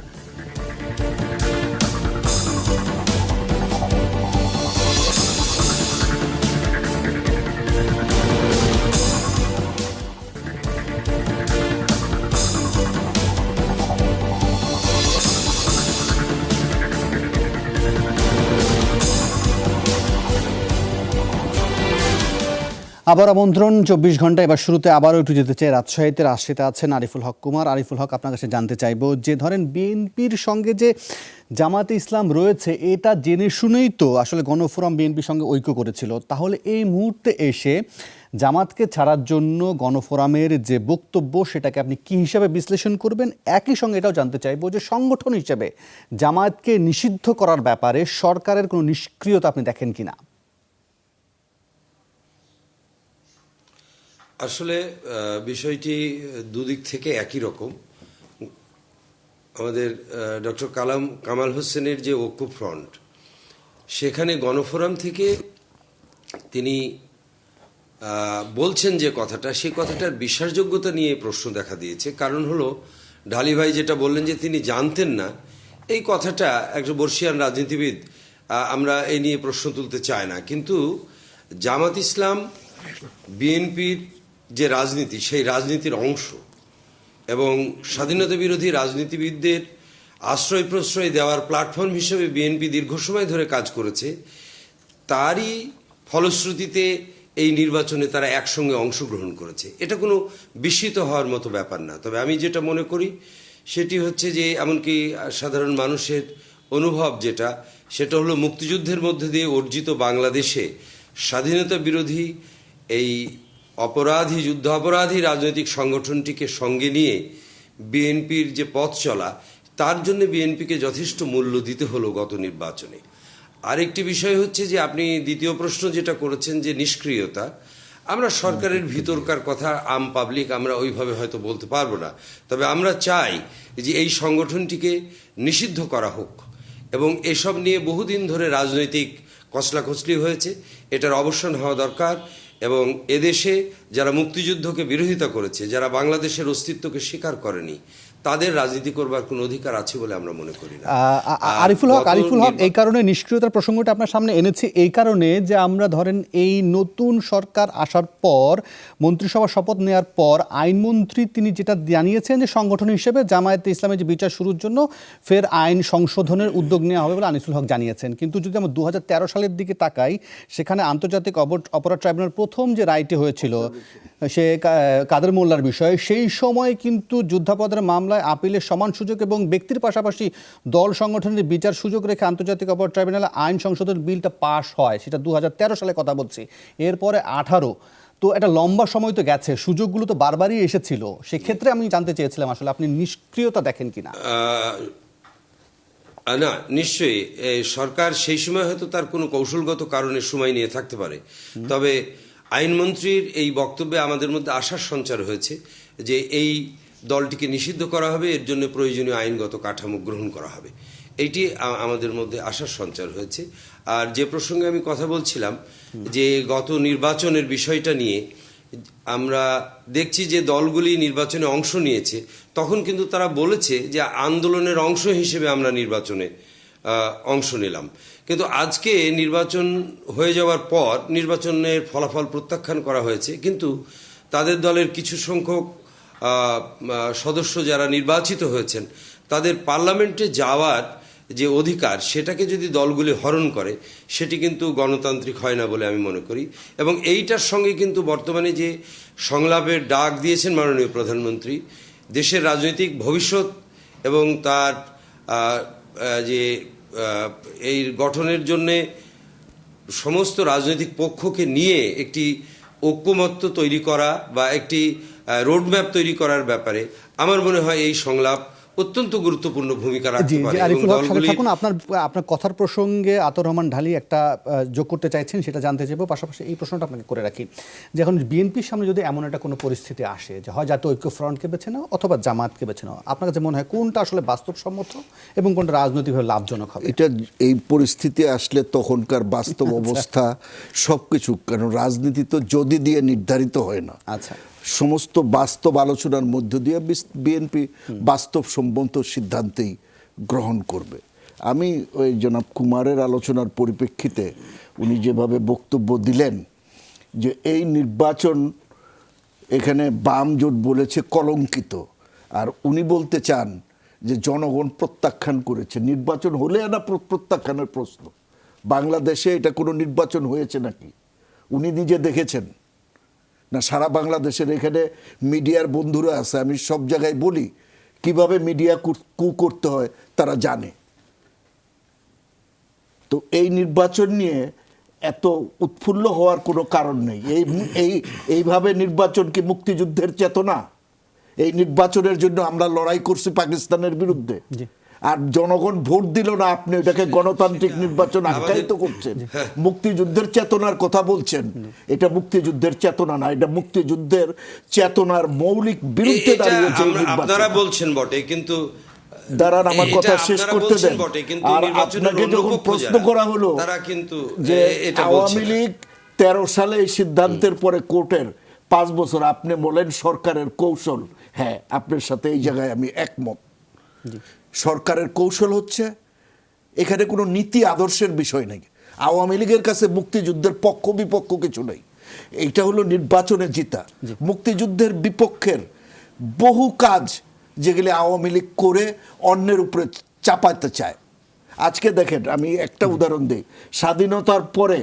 আবার আমন্ত্রণ 24 ঘন্টা। এবার শুরুতে আবারও একটু যেতে চাই রাজশাহীতে। রাজশাহীতে আছেন আরিফুল হক কুমার। আরিফুল হক, আপনার কাছে জানতে চাইবো যে ধরেন বিএনপির সঙ্গে যে জামাতে ইসলাম রয়েছে, এটা জেনে শুনেই তো আসলে গণফোরাম বিএনপির সঙ্গে ঐক্য করেছিল, তাহলে এই মুহূর্তে এসে জামাতকে ছাড়ার জন্য গণফোরামের যে বক্তব্য সেটাকে আপনি কি হিসাবে বিশ্লেষণ করবেন? একই সঙ্গে এটাও জানতে চাইবো যে সংগঠন হিসেবে জামাতকে নিষিদ্ধ করার ব্যাপারে সরকারের কোনো নিষ্ক্রিয়তা আপনি দেখেন কিনা? আসলে বিষয়টি দুদিক থেকে একই রকম। আমাদের ডক্টর কামাল হোসেনের যে ঐক্য ফ্রন্ট, সেখানে গণফোরাম থেকে তিনি বলছেন যে কথাটা, সেই কথাটার বিশ্বাসযোগ্যতা নিয়ে প্রশ্ন দেখা দিয়েছে। কারণ হলো, ঢালী ভাই যেটা বললেন যে তিনি জানতেন না, এই কথাটা একজন বর্ষিয়ান রাজনীতিবিদ, আমরা এই নিয়ে প্রশ্ন তুলতে চাই না। কিন্তু জামাত ইসলাম বিএনপির যে রাজনীতি, সেই রাজনীতির অংশ, এবং স্বাধীনতা বিরোধী রাজনীতিবিদদের আশ্রয় প্রশ্রয় দেওয়ার প্ল্যাটফর্ম হিসেবে বিএনপি দীর্ঘ সময় ধরে কাজ করেছে। তারই ফলশ্রুতিতে এই নির্বাচনে তারা একসঙ্গে অংশগ্রহণ করেছে। এটা কোনো বিস্মিত হওয়ার মতো ব্যাপার না। তবে আমি যেটা মনে করি সেটি হচ্ছে যে, এমনকি সাধারণ মানুষের অনুভব যেটা, সেটা হলো মুক্তিযুদ্ধের মধ্যে দিয়ে অর্জিত বাংলাদেশে স্বাধীনতা বিরোধী এই অপরাধী, যুদ্ধ অপরাধী রাজনৈতিক সংগঠনটিকে সঙ্গে নিয়ে বিএনপির যে পথ চলা, তার জন্য বিএনপিকে যথেষ্ট মূল্য দিতে হলো গত নির্বাচনে। আরেকটি বিষয় হচ্ছে যে, আপনি দ্বিতীয় প্রশ্ন যেটা করেছেন যে নিষ্ক্রিয়তা, আমরা সরকারের ভিতরকার কথা আম পাবলিক আমরা ওইভাবে হয়তো বলতে পারবো না। তবে আমরা চাই যে এই সংগঠনটিকে নিষিদ্ধ করা হোক, এবং এসব নিয়ে বহুদিন ধরে রাজনৈতিক কসলাকসলি হয়েছে, এটার অবসান হওয়া দরকার। এবং এদেশে যারা মুক্তিযুদ্ধকে বিরোধিতা করেছে, যারা বাংলাদেশের অস্তিত্বকে স্বীকার করেনি, তাদের রাজনীতি করবার কোনো অধিকার আছে বলে আমরা মনে করি না। আরিফুল হক এই কারণে নিষ্ক্রিয়তার প্রসঙ্গটা আপনার সামনে এনেছি এই কারণে যে আমরা ধরেন এই নতুন সরকার আসার পর মন্ত্রিসভা শপথ নেওয়ার পর আইনমন্ত্রী তিনি যেটা জানিয়েছেন যে সংগঠন হিসেবে জামায়াতে ইসলামের যে বিচার শুরুর জন্য ফের আইন সংশোধনের উদ্যোগ নেওয়া হবে বলে আনিসুল হক জানিয়েছেন। কিন্তু যদি আমরা 2013 সালের দিকে তাকাই, সেখানে আন্তর্জাতিক অপরাধ ট্রাইব্যুনাল প্রথম যে রায়টি হয়েছিল সে কাদের মোল্লার বিষয়ে, সেই সময় কিন্তু যুদ্ধাপরাধের মামলায় আপিলের সমান সুযোগ এবং ব্যক্তির পাশাপাশি দল সংগঠনের বিচার সুযোগ রেখে আন্তর্জাতিক অপরাধ ট্রাইব্যুনালে আইন সংশোধন বিলটা পাশ হয়, সেটা 2013 সালে কথা বলছি। এরপরে 18, তো একটা লম্বা সময় তো গেছে, সুযোগগুলো তো বারবারই এসেছিল। সেক্ষেত্রে আমি জানতে চেয়েছিলাম আসলে আপনি নিষ্ক্রিয়তা দেখেন কিনা। না, নিশ্চয়ই সরকার সেই সময় হয়তো তার কোনো কৌশলগত কারণে সময় নিয়ে থাকতে পারে, তবে আইনমন্ত্রীর এই বক্তব্যে আমাদের মধ্যে আশার সঞ্চার হয়েছে যে এই দলটিকে নিষিদ্ধ করা হবে, এর জন্য প্রয়োজনীয় আইনগত কাঠামো গ্রহণ করা হবে। এইটি আমাদের মধ্যে আশার সঞ্চার হয়েছে। আর যে প্রসঙ্গে আমি কথা বলছিলাম যে গত নির্বাচনের বিষয়টা নিয়ে, আমরা দেখছি যে দলগুলি নির্বাচনে অংশ নিয়েছে, তখন কিন্তু তারা বলেছে যে আন্দোলনের অংশ হিসেবে আমরা নির্বাচনে অংশ নিলাম। কিন্তু আজকে নির্বাচন হয়ে যাওয়ার পর নির্বাচনের ফলাফল প্রত্যাখ্যান করা হয়েছে, কিন্তু তাদের দলের কিছু সংখ্যক সদস্য যারা নির্বাচিত হয়েছেন তাদের পার্লামেন্টে যাওয়ার যে অধিকার, সেটাকে যদি দলগুলি হরণ করে সেটি কিন্তু গণতান্ত্রিক হয় না বলে আমি মনে করি। এবং এইটার সঙ্গে কিন্তু বর্তমানে যে সংলাপের ডাক দিয়েছেন মাননীয় প্রধানমন্ত্রী, দেশের রাজনৈতিক ভবিষ্যৎ এবং তার যে এই গঠনের জন্যে সমস্ত রাজনৈতিক পক্ষকে নিয়ে একটি ঐক্যমত্য তৈরি করা বা একটি রোডম্যাপ তৈরি করার ব্যাপারে আমার মনে হয় এই সংলাপ অত্যন্ত গুরুত্বপূর্ণ ভূমিকা রাখতে পারে। আরিফুল হক সাথে থাকুন। আপনার কথার প্রসঙ্গে আতাউর রহমান ঢালি একটা যোগ করতে চাইছেন, সেটা জানতে চাইবো। পাশাপাশি এই প্রশ্নটা আপনাকে করে রাখি যে এখন বিএনপির সামনে যদি এমন একটা কোনো পরিস্থিতি আসে যে হয় জাতীয় ঐক্য ফ্রন্টকে বেছে নাও অথবা জামাতকে বেছে নাও, আপনার কাছে মনে হয় কোনটা আসলে বাস্তবসম্মত এবং কোনটা রাজনৈতিকভাবে লাভজনক হবে? এটা এই পরিস্থিতি আসলে তখনকার বাস্তব অবস্থা সবকিছু, কারণ রাজনীতি তো যদি দিয়ে নির্ধারিত হয় না। আচ্ছা, সমস্ত বাস্তব আলোচনার মধ্য দিয়ে বিএনপি বাস্তবসম্মত সিদ্ধান্তেই গ্রহণ করবে। আমি ওই জনাব কুমারের আলোচনার পরিপ্রেক্ষিতে উনি যেভাবে বক্তব্য দিলেন যে এই নির্বাচন এখানে বাম জোট বলেছে কলঙ্কিত, আর উনি বলতে চান যে জনগণ প্রত্যাখ্যান করেছে। নির্বাচন হলে না প্রত্যাখ্যানের প্রশ্ন। বাংলাদেশে এটা কোনো নির্বাচন হয়েছে নাকি উনি নিজে দেখেছেন না? সারা বাংলাদেশের এখানে মিডিয়ার বন্ধুরা আছে, আমি সব জায়গায় বলি কিভাবে মিডিয়া কু করতে হয় তারা জানে। তো এই নির্বাচন নিয়ে এত উৎফুল্ল হওয়ার কোনো কারণ নেই। এইভাবে নির্বাচন কি মুক্তিযুদ্ধের চেতনা? এই নির্বাচনের জন্য আমরা লড়াই করছি পাকিস্তানের বিরুদ্ধে, আর জনগণ ভোট দিল না, আপনি এটাকে গণতান্ত্রিক নির্বাচন আখ্যায়িত করছেন। মুক্তিযুদ্ধের চেতনার কথা বলছেন, এটা মুক্তিযুদ্ধের চেতনা না, এটা মুক্তিযুদ্ধের চেতনার মৌলিক বিরুদ্ধে দাঁড়িয়েছে। আপনারা বলছেন বটে, কিন্তু দাঁড়ান আমার কথা শেষ করতে দেন। আর আপনাকে যখন প্রশ্ন করা হলো যে আওয়ামী লীগ 13 সালে এই সিদ্ধান্তের পরে কোর্টের 5 বছর, আপনি বলেন সরকারের কৌশল। হ্যাঁ, আপনার সাথে এই জায়গায় আমি একমত। সরকারের কৌশল হচ্ছে এখানে কোনো নীতি আদর্শের বিষয় নেই। আওয়ামী লীগের কাছে মুক্তিযুদ্ধের পক্ষ বিপক্ষ কিছু নেই, এইটা হলো নির্বাচনে জিতা। মুক্তিযুদ্ধের বিপক্ষের বহু কাজ যেগুলি আওয়ামী লীগ করে অন্যের উপরে চাপাতে চায়। আজকে দেখেন, আমি একটা উদাহরণ দিই। স্বাধীনতার পরে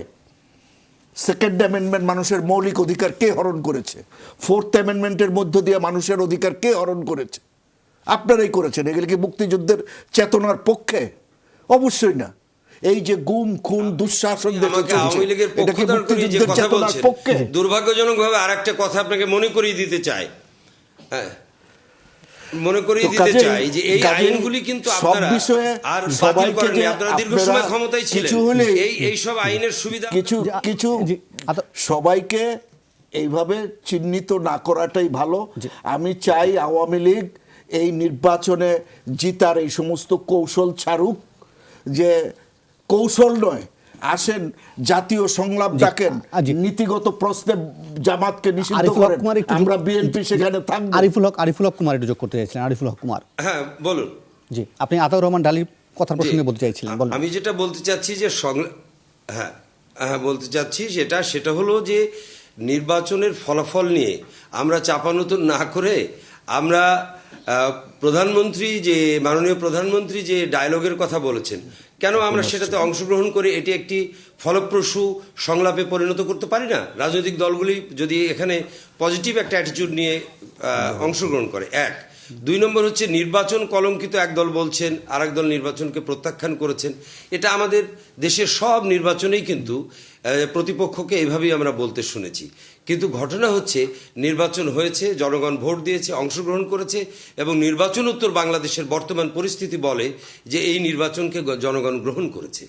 সেকেন্ড অ্যামেন্ডমেন্ট মানুষের মৌলিক অধিকার কে হরণ করেছে? ফোর্থ অ্যামেন্ডমেন্টের মধ্য দিয়ে মানুষের অধিকার কে হরণ করেছে? আপনারাই করেছেন। এগুলি কি মুক্তিযুদ্ধের চেতনার পক্ষে? অবশ্যই না। এই যে গুম খুন দুঃশাসন এটা কি মুক্তিযুদ্ধের চেতনার পক্ষে? দুর্ভাগ্যজনকভাবে আরেকটা কথা আপনাকে মনে করিয়ে দিতে চাই, মনে করিয়ে দিতে চাই যে এই আইনগুলি কিন্তু আপনারা আর বাতিল করেননি, আপনারা দীর্ঘ সময় ক্ষমতায় ছিলেন। এই সব আইনের সুবিধা কিছু সবাইকে এইভাবে চিহ্নিত না করাটাই ভালো। আমি চাই আওয়ামী লীগ এই নির্বাচনে জিতার এই সমস্ত কৌশল ছাড়ুক, যে কৌশল নয় আসেন জাতীয় সংলাপ ডাকেন, জি। নীতিগত প্রশ্নে জামাতকে নিষিদ্ধ আরিফুল হক করেন, কুমার একটু আমরা বিএনপি সেখানে থাকবো। আরিফুল হক কুমার একটু যোগ করতে চাইছিলেন। আরিফুল হক কুমার, হ্যাঁ বলুন। জি, আপনি আতাউর রহমান ঢালির কথার প্রসঙ্গে বলতে চাইছিলেন, বলুন। আমি যেটা বলতে চাচ্ছি যে হ্যাঁ হ্যাঁ বলতে চাচ্ছি সেটা হলো যে নির্বাচনের ফলাফল নিয়ে আমরা চাপানুতর না করে আমরা মাননীয় প্রধানমন্ত্রী যে ডায়লগের কথা বলেছেন, কেন আমরা সেটাতে অংশগ্রহণ করে এটি একটি ফলপ্রসূ সংলাপে পরিণত করতে পারি না? রাজনৈতিক দলগুলি যদি এখানে পজিটিভ একটা অ্যাটিটিউড নিয়ে অংশগ্রহণ করে। 1, 2 নম্বর হচ্ছে নির্বাচন কলঙ্কিত এক দল বলছেন, আর এক দল নির্বাচনকে প্রত্যাখ্যান করেছেন। এটা আমাদের দেশের সব নির্বাচনেই কিন্তু প্রতিপক্ষকে এভাবেই আমরা বলতে শুনেছি। কিন্তু ঘটনা হচ্ছে নির্বাচন হয়েছে, জনগণ ভোট দিয়েছে, অংশগ্রহণ করেছে, এবং নির্বাচনোত্তর বাংলাদেশের বর্তমান পরিস্থিতি বলে যে এই নির্বাচনকে জনগণ গ্রহণ করেছে।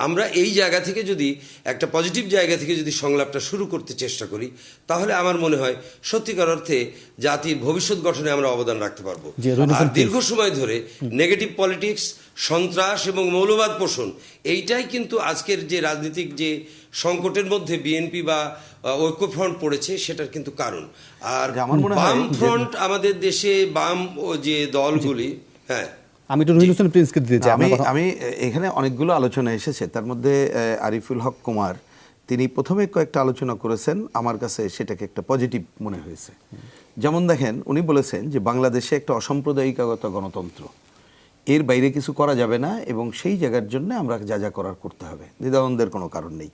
আমরা এই জায়গা থেকে যদি একটা পজিটিভ জায়গা থেকে যদি সংলাপটা শুরু করতে চেষ্টা করি, তাহলে আমার মনে হয় সত্যিকার অর্থে জাতির ভবিষ্যৎ গঠনে আমরা অবদান রাখতে পারবো। আর দীর্ঘ সময় ধরে নেগেটিভ পলিটিক্স, সন্ত্রাস এবং মৌলবাদ পোষণ, এইটাই কিন্তু আজকের যে রাজনৈতিক যে সংকটের মধ্যে বিএনপি বা ঐক্যফ্রন্ট পড়েছে সেটার কিন্তু কারণ। আর আমার মনে হয় বাম ফ্রন্ট আমাদের দেশে বাম যে দলগুলি, হ্যাঁ আমি একটু রহিম হোসেন প্রিন্সকে দিতে চাই। আমি এখানে অনেকগুলো আলোচনা এসেছে, তার মধ্যে আরিফুল হক কুমার তিনি প্রথমে কয়েকটা আলোচনা করেছেন, আমার কাছে সেটাকে একটা পজিটিভ মনে হয়েছে। যেমন দেখেন, উনি বলেছেন যে বাংলাদেশে একটা অসাম্প্রদায়িকগত গণতন্ত্র, এর বাইরে কিছু করা যাবে না, এবং সেই জায়গার জন্য আমরা যা যা করার করতে হবে, দ্বিধাদ্বন্দ্বের কোনো কারণ নেই।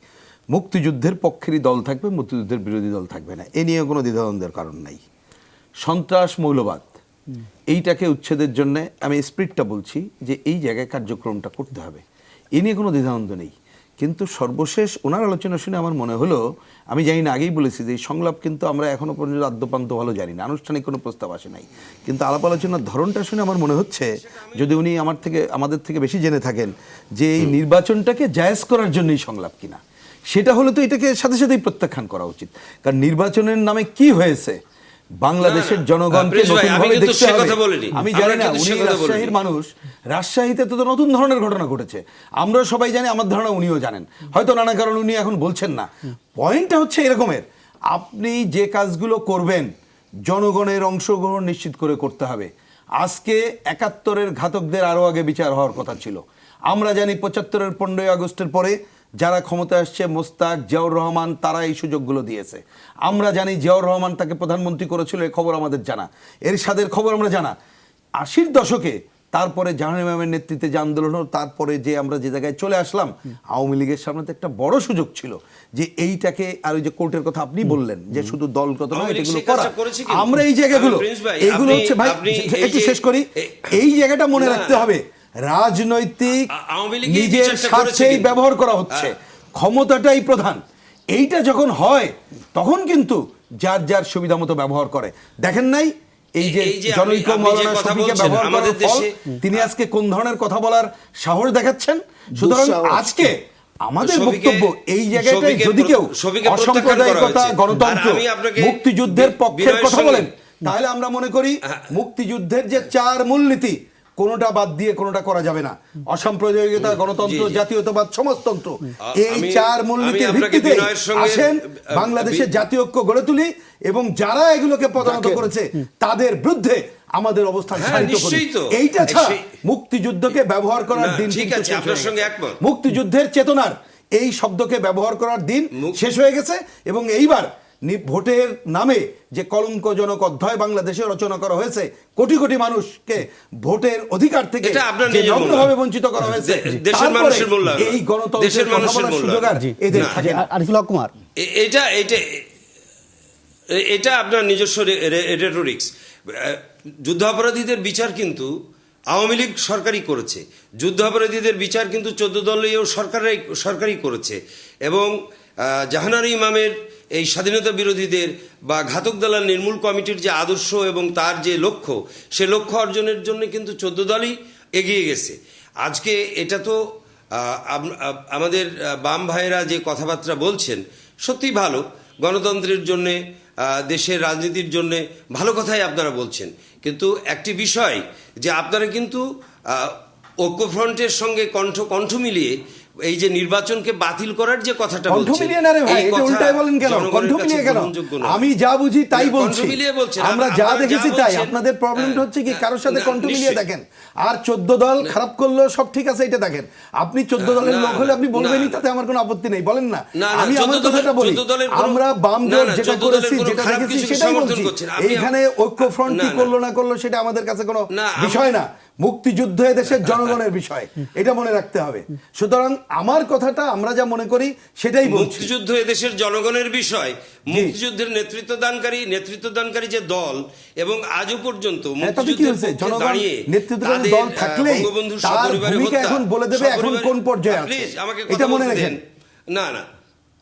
মুক্তিযুদ্ধের পক্ষেরই দল থাকবে, মুক্তিযুদ্ধের বিরোধী দল থাকবে না, এ নিয়ে কোনো দ্বিধাদ্বন্দ্বের কারণ নাই। সন্ত্রাস, মৌলবাদ, এইটাকে উচ্ছেদের জন্য আমি স্পিরিটটা বলছি যে এই জায়গায় কার্যক্রমটা করতে হবে, এ নিয়ে কোনো দ্বিধাদ্বন্দ্ব নেই। কিন্তু সর্বশেষ ওনার আলোচনা শুনে আমার মনে হলো, আমি জানি না, আগেই বলেছি যে এই সংলাপ কিন্তু আমরা এখনো পর্যন্ত আদ্যপান্ত ভালো জানি না, আনুষ্ঠানিক কোনো প্রস্তাব আসে নাই, কিন্তু আলাপ আলোচনার ধরনটা শুনে আমার মনে হচ্ছে যদি উনি আমাদের থেকে বেশি জেনে থাকেন যে এই নির্বাচনটাকে জায়েজ করার জন্যই সংলাপ কিনা, সেটা হলে তো এটাকে সাথে সাথেই প্রত্যাখ্যান করা উচিত। কারণ নির্বাচনের নামে কি হয়েছে বাংলাদেশের জনগণকে নতুনভাবে দেখতে হবে। আমি জানি না, উনি রাজশাহীর মানুষ, রাজশাহীতে তো নতুন ধরনের ঘটনা ঘটেছে, আমরা সবাই জানি, আমার ধারণা উনিও জানেন, হয়তো নানা কারণ উনি এখন বলছেন না। পয়েন্টটা হচ্ছে এরকমের, আপনি যে কাজগুলো করবেন জনগণের অংশগ্রহণ নিশ্চিত করে করতে হবে। আজকে ৭১-এর ঘাতকদের আরও আগে বিচার হওয়ার কথা ছিল। আমরা জানি ৭৫-এর 15ই আগস্টের পরে যারা ক্ষমতায় আসছে, মোস্তাক, জিয়াউর রহমান, তারা এই সুযোগগুলো দিয়েছে। আমরা জানি জিয়াউর রহমান তাকে প্রধানমন্ত্রী করেছিল, এই খবর আমাদের জানা, এরশাদের খবর আমরা জানা। ৮০-র দশকে তারপরে জাহান ইমামের নেতৃত্বে যে আন্দোলন হলো, তারপরে যে আমরা যে জায়গায় চলে আসলাম, আওয়ামী লীগের সামনে তো একটা বড় সুযোগ ছিল যে এইটাকে, আর ওই যে কোর্টের কথা আপনি বললেন যে শুধু দলগত নয়, এগুলো করা, আমরা এই জায়গাগুলো, এইগুলো হচ্ছে, ভাই একটু শেষ করি, এই জায়গাটা মনে রাখতে হবে, রাজনৈতিক নিজের স্বার্থেই ব্যবহার করা হচ্ছে, ক্ষমতাটাই প্রধান। এইটা যখন হয় তখন কিন্তু যার যার সুবিধা মতো ব্যবহার করে। দেখেন নাই এই যে জনৈক মাওলানা শফিকে ব্যবহার করার ফল, তিনি আজকে কোন ধরনের কথা বলার সাহস দেখাচ্ছেন। সুতরাং আজকে আমাদের বক্তব্য এই জায়গাটায়, যদি কেউ অসাম্প্রদায়িকতা, গণতন্ত্র, মুক্তিযুদ্ধের পক্ষের কথা বলেন, তাহলে আমরা মনে করি মুক্তিযুদ্ধের যে 4 মূলনীতি, কোনোটা বাদ দিয়ে কোনোটা করা যাবে না। অসাম্প্রদায়িকতা, গণতন্ত্র, জাতীয়তাবাদ, সমাজতন্ত্র, এই 4 মূলনীতির ভিত্তিতে আসেন বাংলাদেশের জাতীয় ঐক্য গড়ে তুলি, এবং যারা এগুলোকে পদানত করেছে তাদের বিরুদ্ধে আমাদের অবস্থান সারিত করি। এইটা ছাড়া মুক্তিযুদ্ধকে ব্যবহার করার দিন, মুক্তিযুদ্ধের চেতনার এই শব্দকে ব্যবহার করার দিন শেষ হয়ে গেছে। এবং এইবার ভোটের নামে যে কলঙ্কজনক অধ্যায় বাংলাদেশে রচনা করা হয়েছে, কোটি কোটি মানুষকে ভোটের অধিকার থেকে নম্রভাবে বঞ্চিত করা হয়েছে, এই গণতন্ত্রের কথা বলার সুযোগ আর এদের থাকে না। আরিফুল হক কুমার, এটা আপনার নিজস্ব রেটরিক্স। যুদ্ধাপরাধীদের বিচার কিন্তু আওয়ামী লীগ সরকারই করেছে, যুদ্ধাপরাধীদের বিচার কিন্তু 14 দলীয় সরকারই করেছে, এবং জাহানারা ইমামের এই স্বাধীনতা বিরোধীদের বা ঘাতক দালাল নির্মূল কমিটির যে আদর্শ এবং তার যে লক্ষ্য, সে লক্ষ্য অর্জনের জন্য কিন্তু 14 দলই এগিয়ে গেছে। আজকে এটা তো আমাদের বাম ভাইয়েরা যে কথাবার্তা বলছেন সত্যিই ভালো, গণতন্ত্রের জন্যে, দেশের রাজনীতির জন্যে ভালো কথাই আপনারা বলছেন। কিন্তু একটি বিষয় যে আপনারা কিন্তু ঐক্যফ্রন্টের সঙ্গে কণ্ঠ মিলিয়ে এই যে নির্বাচনকে বাতিল করার যে কথাটা কণ্ঠ বলছেন, মিলিয়ে না রে ভাই, এই এটা কথা উল্টাই বলেন কেন? জনগণের কণ্ঠ কাছে মিলিয়ে কেন? গ্রহণযোগ্য নয়। আমি যা বুঝি তাই কণ্ঠ বলছি। মিলিয়ে বলছেন। আমরা যা আপনারা দেখেছি তাই। বলছেন, আপনাদের প্রবলেমটা হচ্ছে কি কারোর সাথে না, কণ্ঠ মিলিয়ে নিশ্চয়ই। দেখেন। আর 14 দল খারাপ করলো সব ঠিক আছে এটা দেখেন। আপনি 14 দলের না, লোক হলে আপনি বলবেনই, না। তাতে আমার কোনো আপত্তি নেই, বলেন না। না, আমি 14 আমার দলের- কথাটা বলি, 14 দলের কোনো- আমরা বাম না, জোট না, যেটা 14 দলের করেছি কোনো যেটা খারাপ দেখেছি কিছুকে সেটাই সমর্থন বলছি। করছেন। আপনি- এইখানে ঐক্যফ্রন্ট কি না, না। করলো না করলো সেটা আমাদের কাছে কোনো না, বিষয় না। মুক্তিযুদ্ধ এদেশের জনগণের বিষয়, এটা মনে রাখতে হবে। সুতরাং আমার কথাটা আমরা যা মনে করি সেটাই বলছি। মুক্তিযুদ্ধ এদেশের জনগণের বিষয়। মুক্তিযুদ্ধের নেতৃত্বদানকারী যে দল, এবং আজও পর্যন্ত তাতে কি হয়েছে? জনগণ নেতৃত্বদানকারী দল থাকলে বঙ্গবন্ধুর তার সপরিবারে ভূমিকা হত্যা, এখন বলে দেবে এখন কোন পর্যায়ে আছে। প্লিজ আমাকে এটা কথা মনে বলতে রাখেন। দেন। না না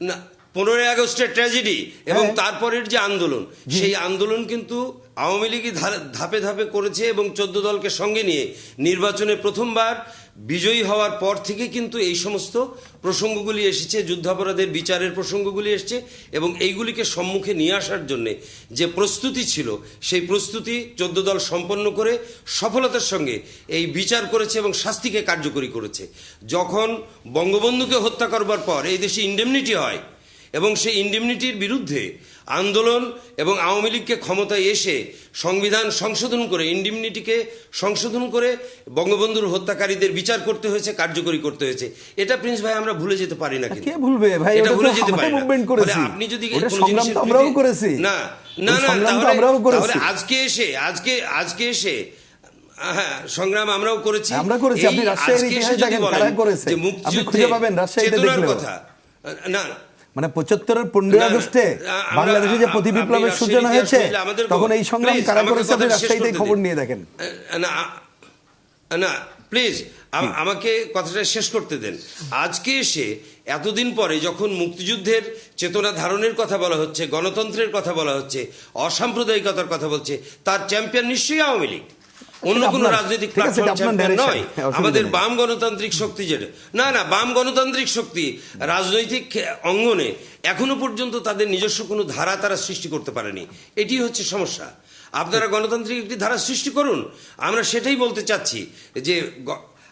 না, 15ই আগস্টের ট্র্যাজেডি এবং তারপরের যে আন্দোলন, সেই আন্দোলন কিন্তু আওয়ামী লীগই ধাপে ধাপে করেছে, এবং 14 দলকে সঙ্গে নিয়ে নির্বাচনে প্রথমবার বিজয়ী হওয়ার পর থেকে কিন্তু এই সমস্ত প্রসঙ্গগুলি এসেছে, যুদ্ধাপরাধের বিচারের প্রসঙ্গগুলি এসেছে, এবং এইগুলিকে সম্মুখে নিয়ে আসার জন্য যে প্রস্তুতি ছিল, সেই প্রস্তুতি 14 দল সম্পন্ন করে সফলতার সঙ্গে এই বিচার করেছে এবং শাস্তিকে কার্যকরী করেছে। যখন বঙ্গবন্ধুকে হত্যা করবার পর এই দেশে ইন্ডেমনিটি হয়, এবং সেই ইন্ডেমনিটির বিরুদ্ধে আন্দোলন এবং আওয়ামী লীগকে ক্ষমতায় এসে সংবিধান সংশোধন করে ইন্ডেমনিটিকে সংশোধন করে বঙ্গবন্ধুর হত্যাকারীদের বিচার করতে হয়েছে, কার্যকরী করতে হয়েছে। এটা প্রিন্স ভাই আমরা ভুলে যেতে পারি না। কে ভুলবে ভাই? এটা ওটা ভুলে তো যেতে পারি আমরাই না। মুভমেন্ট করেছি। ফলে আপনি যদি ওটা কোনো সংগ্রাম জিনিসের তো আমরাও প্রতি- করেছি। না না ওই না, সংগ্রাম তো তাহলে আমরাও করেছি। আজকে এসে হ্যাঁ, সংগ্রাম আমরাও করেছি। আমরা করেছি। আপনি এই রাজশাহীর আজকে ইতিহাস এসে যদি দেখেন, বলেন কারা করেছে। যে আপনি মুক্তিযুদ্ধে খুঁজে পাবেন রাজশাহীতে চেতনার দেখলেও। কথা। না না, মানে 75-এর 15 না, আগস্টে আমরা- বাংলাদেশে যে প্রতি আপনি বিপ্লবের রাজশাহীর সূচনা ইতিহাস হয়েছে, নিলে আমাদের তখন এই সংগ্রাম প্লিজ, কারা আমাকে করেছে আপনি কথাটা শেষ রাজশাহীতে করতে খবর দিন। নিয়ে দেখেন। না না, প্লিজ আমাকে কথাটা শেষ করতে দেন। আজকে এসে এতদিন পরে যখন মুক্তিযুদ্ধের চেতনা ধারণের কথা বলা হচ্ছে, গণতন্ত্রের কথা বলা হচ্ছে, অসাম্প্রদায়িকতার কথা বলছে, তার চ্যাম্পিয়ন নিশ্চয়ই আওয়ামী লীগ, অন্য কোনো আপনার- রাজনৈতিক ঠিক আছে, প্ল্যাটফর্ম এটা আপনার চ্যাম্পিয়ন narration, নয়। অসুবিধা আমাদের নেই। বাম গণতান্ত্রিক শক্তি যেটা, না না, বাম গণতান্ত্রিক শক্তি রাজনৈতিক অঙ্গনে এখনো পর্যন্ত তাদের নিজস্ব কোনো ধারা তারা সৃষ্টি করতে পারেনি। এটি হচ্ছে সমস্যা। আপনারা গণতান্ত্রিক একটি ধারা সৃষ্টি করুন। আমরা সেটাই বলতে চাচ্ছি যে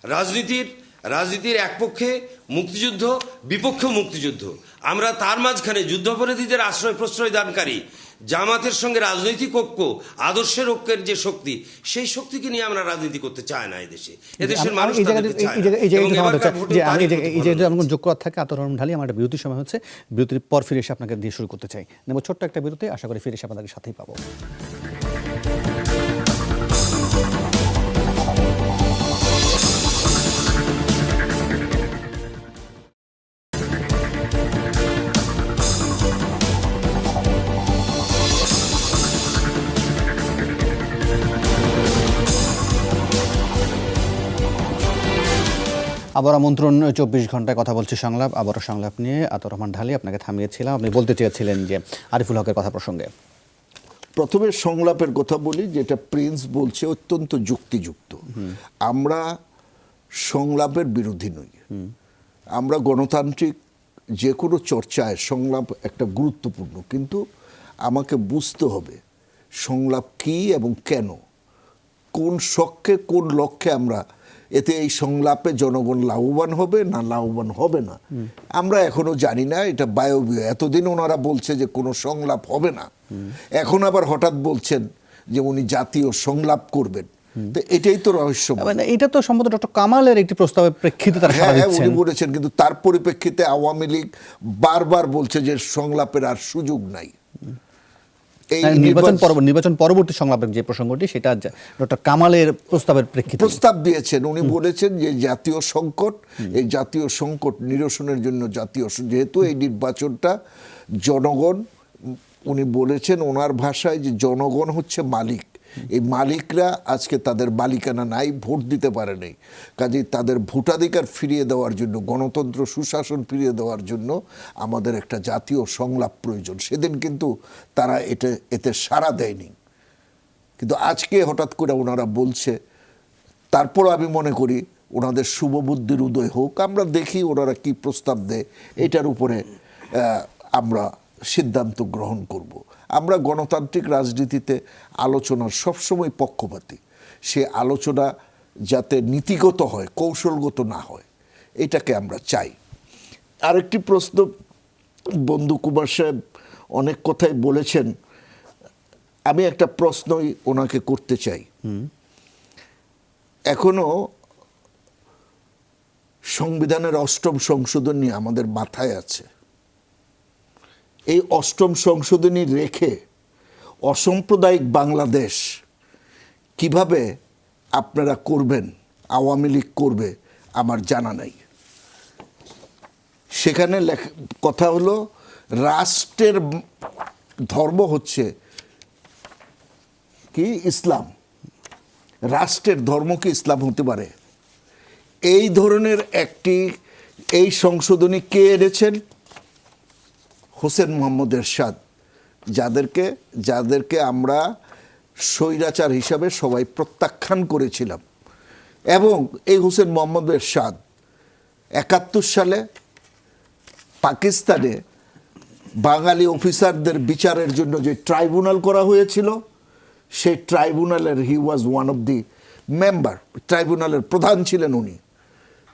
রাজনীতির এক পক্ষে মুক্তিযুদ্ধ, বিপক্ষে মুক্তিযুদ্ধ। আমরা তার মাঝখানে যুদ্ধাপরাধীদের আশ্রয় প্রশ্রয় দানকারী জামাতের সঙ্গে রাজনৈতিক ঐক্য, আদর্শের ঐক্যের যে শক্তি, সেই শক্তিকে নিয়ে আমরা রাজনীতি করতে চাই না এদেশের মানুষ তাদেরকে চায় না। এবং এবারকার ভোটেও তারই প্রতিফলন এমন যোগ করার থাকে আতর রহমান ঢালি। আমার একটা বিরতির সময় হচ্ছে, বিরতির পর ফিরে এসে আপনাকে দিয়ে শুরু করতে চাই। নেব ছোট্ট একটা বিরতি, আশা করি ফিরে এসে আপনাদের সাথেই পাবো। আবার আমন্ত্রণ 24 ঘন্টায় কথা বলছি সংলাপ। আবারও সংলাপ নিয়ে আতর রহমান ঢালি, আপনাকে থামিয়েছিলাম। আপনি বলতে চেয়েছিলেন যে আরিফুল হকের কথা প্রসঙ্গে। প্রথমে সংলাপের কথা বলি, যেটা প্রিন্স বলছে অত্যন্ত যুক্তিযুক্ত। আমরা সংলাপের বিরোধী নই। আমরা গণতান্ত্রিক যে কোনো চর্চায় সংলাপ একটা গুরুত্বপূর্ণ, কিন্তু আমাকে বুঝতে হবে সংলাপ কি এবং কেন, কোন শখে কোন লক্ষ্যে আমরা এতে এই সংলাপে জনগণ লাভবান হবে না লাভবান হবে না আমরা এখনো জানি না। এটা বায়বীয়। এতদিন ওনারা বলছে যে কোনো সংলাপ হবে না, এখন আবার হঠাৎ বলছেন যে উনি জাতীয় সংলাপ করবেন। তো এটাই তো রহস্য। মানে এটা তো সম্ভবত ডক্টর কামালের একটি প্রস্তাবের প্রেক্ষিতে তারা সাড়া হ্যাঁ, দিচ্ছেন। উনি বলেছেন, কিন্তু তার পরিপ্রেক্ষিতে আওয়ামী লীগ বারবার বলছে যে সংলাপের আর সুযোগ নাই। এই নির্বাচন পরবর্তী সংলাপের যে প্রসঙ্গটি, সেটা ডক্টর কামালের প্রস্তাবের প্রেক্ষিতে প্রস্তাব দিয়েছেন। উনি বলেছেন যে জাতীয় সংকট, এই জাতীয় সংকট নিরসনের জন্য যেহেতু এই নির্বাচনটা জনগণ, উনি বলেছেন ওনার ভাষায় যে জনগণ হচ্ছে মালিক, এই মালিকরা আজকে তাদের মালিকানা নাই, ভোট দিতে পারে নাই। কাজেই তাদের ভোটাধিকার ফিরিয়ে দেওয়ার জন্য, গণতন্ত্র সুশাসন ফিরিয়ে দেওয়ার জন্য আমাদের একটা জাতীয় সংলাপ প্রয়োজন। সেদিন কিন্তু তারা এতে সাড়া দেয়নি, কিন্তু আজকে হঠাৎ করে ওনারা বলছে। তারপর আমি মনে করি ওনাদের শুভবুদ্ধির উদয় হোক, আমরা দেখি ওনারা কি প্রস্তাব দেয়, এটার উপরে আমরা সিদ্ধান্ত গ্রহণ করব। আমরা গণতান্ত্রিক রাজনীতিতে আলোচনার সবসময় পক্ষপাতী। সে আলোচনা যাতে নীতিগত হয়, কৌশলগত না হয়, এটাকে আমরা চাই। আরেকটি প্রশ্ন, বন্ধু কুমার সাহেব অনেক কথাই বলেছেন, আমি একটা প্রশ্নই ওনাকে করতে চাই। এখনো সংবিধানের ৮ম সংশোধনী আমাদের মাথায় আছে। এই ৮ম সংশোধনী রেখে অসাম্প্রদায়িক বাংলাদেশ কিভাবে আপনারা করবেন, আওয়ামী লীগ করবে, আমার জানা নাই। সেখানে কথা হলো রাষ্ট্রের ধর্ম হচ্ছে কি ইসলাম, রাষ্ট্রের ধর্ম কি ইসলাম হতে পারে? এই ধরনের একটি এই সংশোধনী কে এনেছেন? হোসেন মোহাম্মদ এরশাদ, যাদেরকে আমরা স্বৈরাচার হিসাবে সবাই প্রত্যাখ্যান করেছিলাম। এবং এই হোসেন মোহাম্মদ এরশাদ ৭১ সালে পাকিস্তানে বাঙালি অফিসারদের বিচারের জন্য যে ট্রাইব্যুনাল করা হয়েছিল, সেই ট্রাইব্যুনালের he was one of the member, ট্রাইব্যুনালের প্রধান ছিলেন উনি।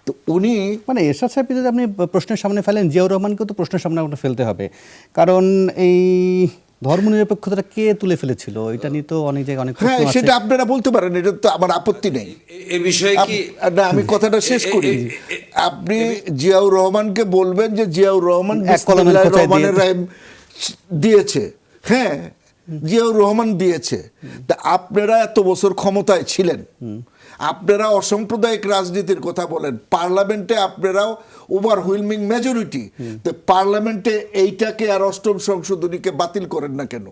তো উনি মানে এরশাদ সাহেব যদি আপনি প্রশ্নের সামনে ফেলেন, জিয়াউর রহমানকেও তো প্রশ্নের সামনে আপনার ফেলতে হবে, কারণ এই ধর্মনিরপেক্ষতাটা কে তুলে ফেলেছিল এটা নিয়ে তো অনেক জায়গায় অনেক প্রশ্ন হ্যাঁ, আছে। সেটা আপনারা বলতে পারেন, এটা তো আমার আপত্তি নেই। এ বিষয়ে কি না, আমি কথাটা শেষ করি। আপনি জিয়াউর রহমানকে বলবেন যে জিয়াউর রহমান এক কলমের বিসমিল্লাহির খোঁচায় রহমানির রহিম দিয়েছে। হ্যাঁ, জিয়াউর রহমান দিয়েছে। তা আপনারা এত বছর ক্ষমতায় ছিলেন, আপনারা অসাম্প্রদায়িক রাজনীতির কথা বলেন, পার্লামেন্টে আপনারাও ওভারহুইলমিং মেজরিটি, তো পার্লামেন্টে এইটাকে আর ৮ম সংশোধনীকে বাতিল করেন না কেন?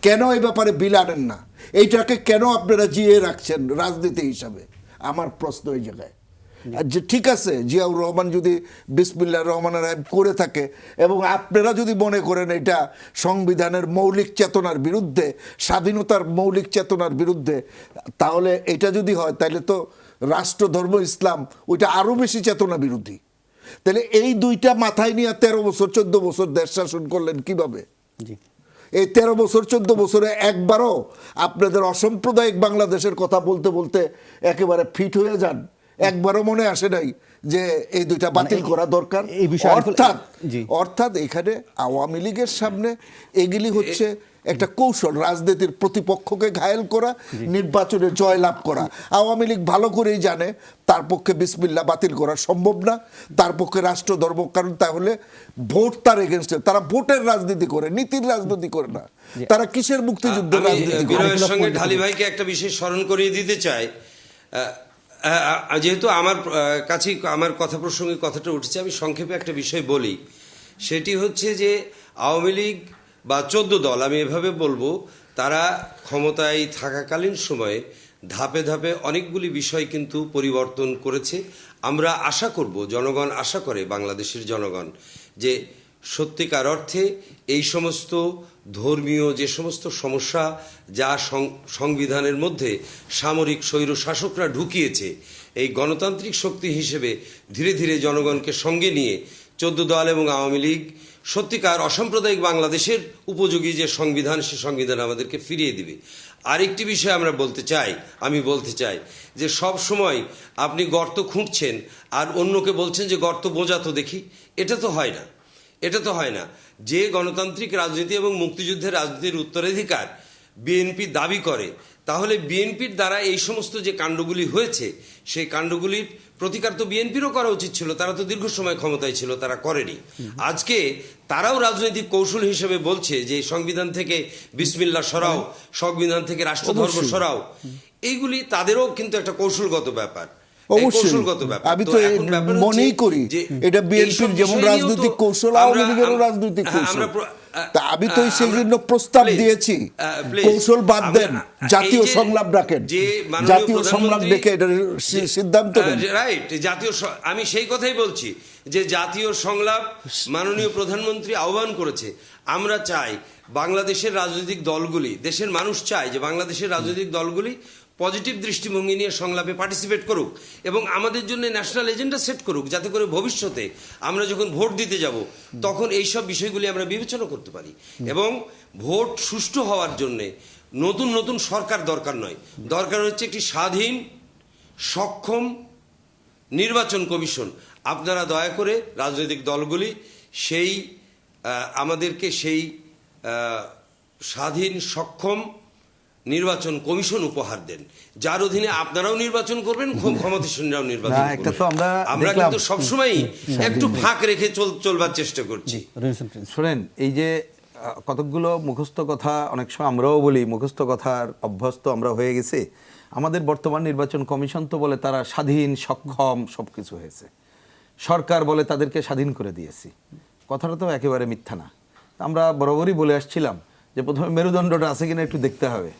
কেন এই ব্যাপারে বিল আনেন না? এইটাকে কেন আপনারা জিয়ে রাখছেন রাজনীতি হিসাবে? আমার প্রশ্ন এই জায়গায়। আর যে ঠিক আছে, জিয়াউর রহমান যদি বিসমিল্লাহির রহমানির রহিম করে থাকে এবং আপনারা যদি মনে করেন এটা সংবিধানের মৌলিক চেতনার বিরুদ্ধে, স্বাধীনতার মৌলিক চেতনার বিরুদ্ধে, তাহলে এটা যদি হয় তাহলে তো রাষ্ট্রধর্ম ইসলাম ওইটা আরও বেশি চেতনা বিরোধী। তাহলে এই দুইটা মাথায় নিয়ে 13 বছর 14 বছর দেশ শাসন করলেন কিভাবে? জি, এই 13 বছর 14 বছরে একবারও আপনাদের অসাম্প্রদায়িক বাংলাদেশের কথা বলতে বলতে একেবারে ফিট হয়ে যান? একবারও মনে আসে নাই যে এই দুইটা বাতিল করা দরকার? এই বিষয়ে অর্থাৎ এখানে আওয়ামী লীগের সামনে এগুলি হচ্ছে একটা কৌশল, রাজনীতির প্রতিপক্ষকে ঘায়েল করা, নির্বাচনে জয়লাভ করা। আওয়ামী লীগ ভালো করেই জানে তার পক্ষে বিসমিল্লাহ বাতিল করা সম্ভব না, তার পক্ষে রাষ্ট্রধর্ম, কারণ তাহলে ভোট তার এগেনস্টে। তারা ভোটের রাজনীতি করে, নীতির রাজনীতি করে না। তারা কিসের মুক্তিযুদ্ধের রাজনীতি করে? বিনয়ের সঙ্গে ঢালি ভাইকে একটা বিষয় স্মরণ করিয়ে দিতে চাই। যেহেতু আমার কাছে আমার কথা প্রসঙ্গে কথাটা উঠেছে, আমি সংক্ষেপে একটা বিষয় বলি। সেটি হচ্ছে যে আওয়ামী লীগ বা 14 দল, আমি এভাবে বলবো, তারা ক্ষমতায় থাকাকালীন সময়ে ধাপে ধাপে অনেকগুলি বিষয় কিন্তু পরিবর্তন করেছে। আমরা আশা করব, জনগণ আশা করে, বাংলাদেশের জনগণ, যে সত্যিকার অর্থে এই সমস্ত ধর্মীয় যে সমস্ত সমস্যা যা সংবিধানের মধ্যে সামরিক স্বৈর শাসকরা ঢুকিয়েছে, এই গণতান্ত্রিক শক্তি হিসেবে ধীরে ধীরে জনগণকে সঙ্গে নিয়ে 14 দল এবং আওয়ামী লীগ সত্যিকার অসাম্প্রদায়িক বাংলাদেশের উপযোগী যে সংবিধান, সে সংবিধান আমাদেরকে ফিরিয়ে দিবে। আরেকটি বিষয় আমি বলতে চাই যে সব সময় আপনি গর্ত খুঁড়ছেন আর অন্যকে বলছেন যে গর্ত বোঝাতো দেখি, এটা তো হয় না। যে গণতান্ত্রিক রাজনীতি এবং মুক্তিযুদ্ধের রাজনীতির উত্তরাধিকার বিএনপি দাবি করে, তাহলে বিএনপির দ্বারা এই সমস্ত যে কাণ্ডগুলি হয়েছে, সেই কাণ্ডগুলির প্রতিকার তো বিএনপিরও করা উচিত ছিল। তারা তো দীর্ঘ সময় ক্ষমতায় ছিল, তারা করেনি। আজকে তারাও রাজনৈতিক কৌশল হিসেবে বলছে যে সংবিধান থেকে বিসমিল্লাহ সরাও, সংবিধান থেকে রাষ্ট্রধর্ম সরাও। এইগুলি তাদেরও কিন্তু একটা কৌশলগত ব্যাপার। আমি তো মনেই করি এটা বিএনপির যেমন রাজনৈতিক কৌশল, আওয়ামী লীগেরও রাজনৈতিক কৌশল। আমি তো সেই জন্য প্রস্তাব দিয়েছি, কৌশল বাদ দেন, জাতীয় সংলাপ ডাকেন, জাতীয় সংলাপ ডেকে এটা সিদ্ধান্ত নেন। রাইট, আমি সেই কথাই বলছি যে জাতীয় সংলাপ মাননীয় প্রধানমন্ত্রী আহ্বান করেছে। আমরা চাই বাংলাদেশের রাজনৈতিক দলগুলি, দেশের মানুষ চায় যে বাংলাদেশের রাজনৈতিক দলগুলি পজিটিভ দৃষ্টিভঙ্গি নিয়ে সংলাপে পার্টিসিপেট করুক এবং আমাদের জন্য ন্যাশনাল এজেন্ডা সেট করুক, যাতে করে ভবিষ্যতে আমরা যখন ভোট দিতে যাব তখন এইসব বিষয়গুলি আমরা বিবেচনা করতে পারি। এবং ভোট সুষ্ঠু হওয়ার জন্যে নতুন নতুন সরকার দরকার নয়, দরকার হচ্ছে একটি স্বাধীন, সক্ষম, নির্বাচন কমিশন, আপনারা দয়া করে রাজনৈতিক দলগুলি সেই আমাদেরকে সেই স্বাধীন সক্ষম নির্বাচন কমিশন উপহার দেন, যার অধীনে আপনারাও নির্বাচন করবেন, ক্ষমতাসীনরাও নির্বাচন না, একটা তো করবেন। আমরা দেখলাম কিন্তু সবসময়ই একটু ফাঁক রেখে চলবার চেষ্টা করছি। শোনেন, এই যে কতকগুলো মুখস্থ কথা, অনেক সময় আমরাও বলি মুখস্থ কথার অভ্যস্ত আমরা হয়ে গেছি। আমাদের বর্তমান নির্বাচন কমিশন তো বলে তারা স্বাধীন সক্ষম সব কিছু হয়েছে, সরকার বলে তাদেরকে স্বাধীন করে দিয়েছি। কথাটা তো একেবারে মিথ্যা না। আমরা বরাবরই বলে আসছিলাম যে প্রথমে মেরুদণ্ডটা আছে কিনা একটু দেখতে হবে,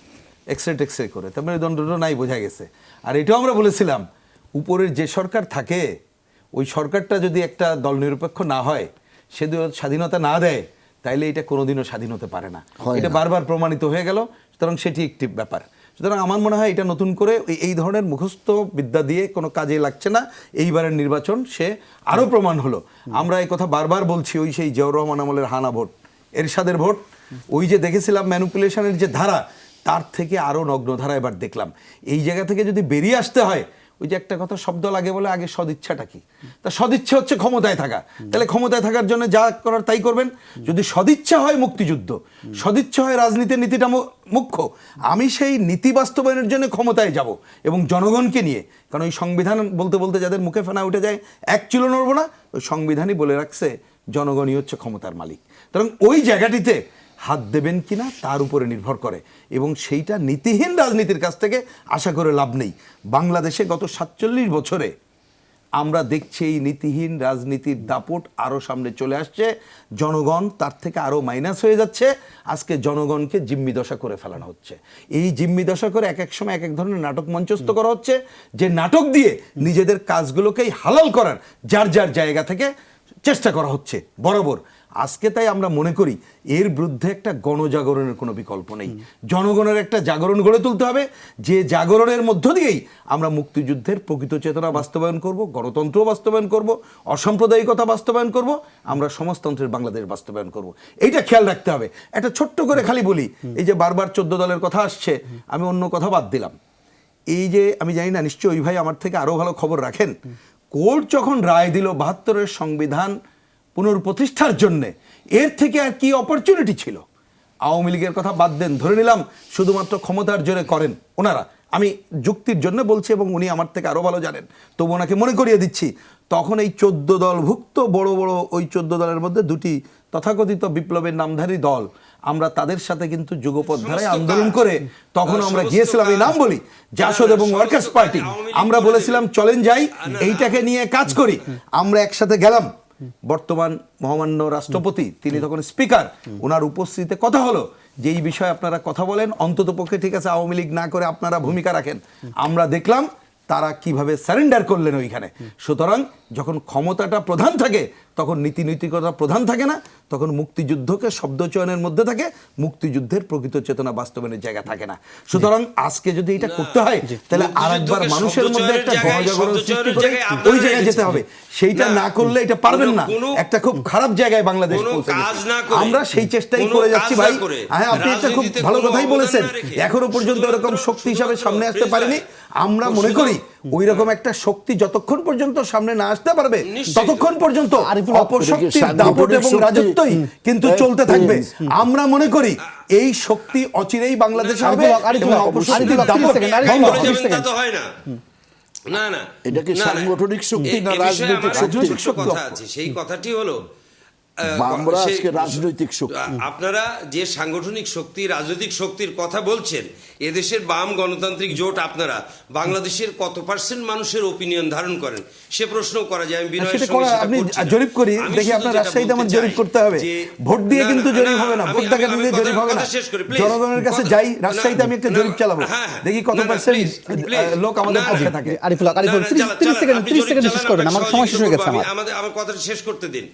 টেক্সরে করে, তা মেরুদণ্ডটা নাই, বোঝা গেছে। আর এটাও আমরা বলেছিলাম উপরের যে সরকার থাকে ওই সরকারটা যদি একটা দল নিরপেক্ষ না হয়, সে যদি স্বাধীনতা না দেয়, তাইলে এটা কোনোদিনও স্বাধীন হতে পারে না। এটা বারবার প্রমাণিত হয়ে গেল, সুতরাং সেটি একটি ব্যাপার। সুতরাং আমার মনে হয় এটা নতুন করে এই ধরনের মুখস্থ বিদ্যা দিয়ে কোনো কাজে লাগছে না। এইবারের নির্বাচন সে আরও প্রমাণ হলো। আমরা এই কথা বারবার বলছি, ওই সেই জিয়াউর রহমান আমলের হানা ভোট, এরশাদের ভোট, ওই যে দেখেছিলাম ম্যানিপুলেশনের যে ধারা, তার থেকে আরও নগ্ন ধারা এবার দেখলাম। এই জায়গা থেকে যদি বেরিয়ে আসতে হয়, ওই যে একটা কথা শব্দ লাগে বলে, আগে সদিচ্ছাটা কি? তা সদিচ্ছা হচ্ছে ক্ষমতায় থাকা। তাহলে ক্ষমতায় থাকার জন্য যা করার তাই করবেন। যদি সদিচ্ছা হয় মুক্তিযুদ্ধ, সদিচ্ছা হয় রাজনীতির নীতিটা মুখ্য, আমি সেই নীতি বাস্তবায়নের জন্য ক্ষমতায় যাব এবং জনগণকে নিয়ে। কারণ ওই সংবিধান বলতে বলতে যাদের মুখে ফেনা উঠে যায়, এক চুলো নড়ব না, ওই সংবিধানই বলে রাখছে জনগণই হচ্ছে ক্ষমতার মালিক। সুতরাং ওই জায়গাটিতে হাত দেবেন কিনা তার উপরে নির্ভর করে, এবং সেইটা নীতিহীন রাজনীতির কাছ থেকে আশা করে লাভ নেই। বাংলাদেশে গত 47 বছরে আমরা দেখছি এই নীতিহীন রাজনীতির দাপট আরও সামনে চলে আসছে, জনগণ তার থেকে আরও মাইনাস হয়ে যাচ্ছে। আজকে জনগণকে জিম্মি দশা করে ফেলানো হচ্ছে। এই জিম্মি দশা করে এক এক সময় এক এক ধরনের নাটক মঞ্চস্থ করা হচ্ছে, যে নাটক দিয়ে নিজেদের কাজগুলোকেই হালাল করার যার যার জায়গা থেকে চেষ্টা করা হচ্ছে বরাবর। আজকে তাই আমরা মনে করি এর বিরুদ্ধে একটা গণজাগরণের কোনো বিকল্প নেই। জনগণের একটা জাগরণ গড়ে তুলতে হবে, যে জাগরণের মধ্য দিয়েই আমরা মুক্তিযুদ্ধের প্রকৃত চেতনা বাস্তবায়ন করব, গণতন্ত্র বাস্তবায়ন করব, অসাম্প্রদায়িকতা বাস্তবায়ন করব, আমরা সমাজতন্ত্রের বাংলাদেশ বাস্তবায়ন করব। এইটা খেয়াল রাখতে হবে। একটা ছোট্ট করে খালি বলি, এই যে বারবার 14 দলের কথা আসছে, আমি অন্য কথা বাদ দিলাম। এই যে আমি জানি না, নিশ্চয়ই ওই ভাই আমার থেকে আরও ভালো খবর রাখেন, কোর্ট যখন রায় দিল 72-এর সংবিধান পুনর্প্রতিষ্ঠার জন্যে, এর থেকে আর কি অপরচুনিটি ছিল? আওয়ামী লীগের কথা বাদ দেন, ধরে নিলাম শুধুমাত্র ক্ষমতার জোরে করেন ওনারা, আমি যুক্তির জন্য বলছি এবং উনি আমার থেকে আরও ভালো জানেন, তবু ওনাকে মনে করিয়ে দিচ্ছি, তখন এই 14 দলভুক্ত বড় বড় ওই 14 দলের মধ্যে দুটি তথাকথিত বিপ্লবের নামধারী দল, আমরা তাদের সাথে কিন্তু যুগপৎ ধারায় আন্দোলন করে তখন আমরা গিয়েছিলাম, এই নাম বলি, জাসদ এবং ওয়ার্কার্স পার্টি, আমরা বলেছিলাম চলেন যাই, এইটাকে নিয়ে কাজ করি। আমরা একসাথে গেলাম। বর্তমান মহামান্য রাষ্ট্রপতি, তিনি তখন স্পিকার, ওনার উপস্থিতিতে কথা হলো যে এই বিষয়ে আপনারা কথা বলেন, অন্তত পক্ষে ঠিক আছে আওয়ামী লীগ না করে আপনারা ভূমিকা রাখেন। আমরা দেখলাম তারা কিভাবে সারেন্ডার করলেন ওইখানে। সুতরাং যখন ক্ষমতাটা প্রধান থাকে তখন নীতিনৈতিকতা প্রধান থাকে না, তখন মুক্তিযুদ্ধকে শব্দ চয়নের মধ্যে থাকে, মুক্তিযুদ্ধের প্রকৃত চেতনা বাস্তবায়নের জায়গা থাকে না। সুতরাং আজকে যদি এটা করতে হয়, তাহলে আরেকবার মানুষের মধ্যে একটা গণজাগরণ সৃষ্টি করে ওই জায়গায় যেতে হবে। সেইটা না করলে এটা পারবেন না, একটা খুব খারাপ জায়গায় বাংলাদেশ পৌঁছে গেছে। আমরা সেই চেষ্টাই করে যাচ্ছি ভাই। হ্যাঁ, আপনি একটা খুব ভালো কথাই বলেছেন, এখনো পর্যন্ত এরকম শক্তি হিসাবে সামনে আসতে পারেনি। আমরা মনে করি ওই রকম একটা শক্তি যতক্ষণ পর্যন্ত সামনে না আসতে পারবে, ততক্ষণ পর্যন্ত অপশক্তির দাপট এবং রাজত্বই কিন্তু চলতে থাকবে। আমরা মনে করি এই শক্তি অচিরেই বাংলাদেশে হবে এবং অপশক্তির দাপট বন্ধ হবে। না না, এটা কি সাংগঠনিক শক্তি না রাজনৈতিক শক্তি? কথা আছে, সেই কথাটি হলো আমরা আজকে রাজনৈতিক শক্তি। আপনারা যে সাংগঠনিক শক্তি, রাজনৈতিক শক্তির কথা বলছেন, এদেশের বাম গণতান্ত্রিক জোট, আপনারা বাংলাদেশের কত % মানুষের ওপিনিয়ন ধারণ করেন সে প্রশ্ন করা যায়। আমি বিনয়ের সঙ্গে সেটা আপনি করছি না। জরিপ করি আমি দেখি শুধু আপনার যেটা রাজশাহীতে আমার বলতে জরিপ চাই করতে হবে, যে ভোট দিয়ে না, কিন্তু না, জরিপ না, হবে না, আমি- ভোট টাকা আমি- দিয়ে আমি জরিপ হবে না। কথা শেষ করি, please। জনগণের কাছে যাই, রাজশাহীতে আমি একটা জরিপ চালাবো, দেখি কত পার্সেন্ট লোক আমাদের পক্ষে থাকে। আরিফুল, 30 সেকেন্ড শেষ করবেন, আমার সময় শেষ হয়ে গেছে। আমার কথাটা শেষ করতে দিন।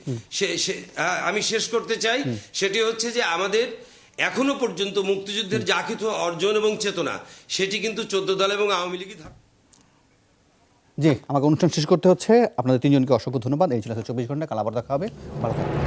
আমি শেষ করতে চাই, সেটি হচ্ছে যে আমাদের এখনো পর্যন্ত মুক্তিযুদ্ধের যা কিছু অর্জন এবং চেতনা, সেটি কিন্তু 14 দল এবং আওয়ামী লীগই। জি, আমাকে অনুষ্ঠান শেষ করতে হচ্ছে। আপনাদের তিনজনকে অসংখ্য ধন্যবাদ। এই ছিল 24 ঘন্টা, কাল আবার দেখা হবে। ভালো থাকবেন।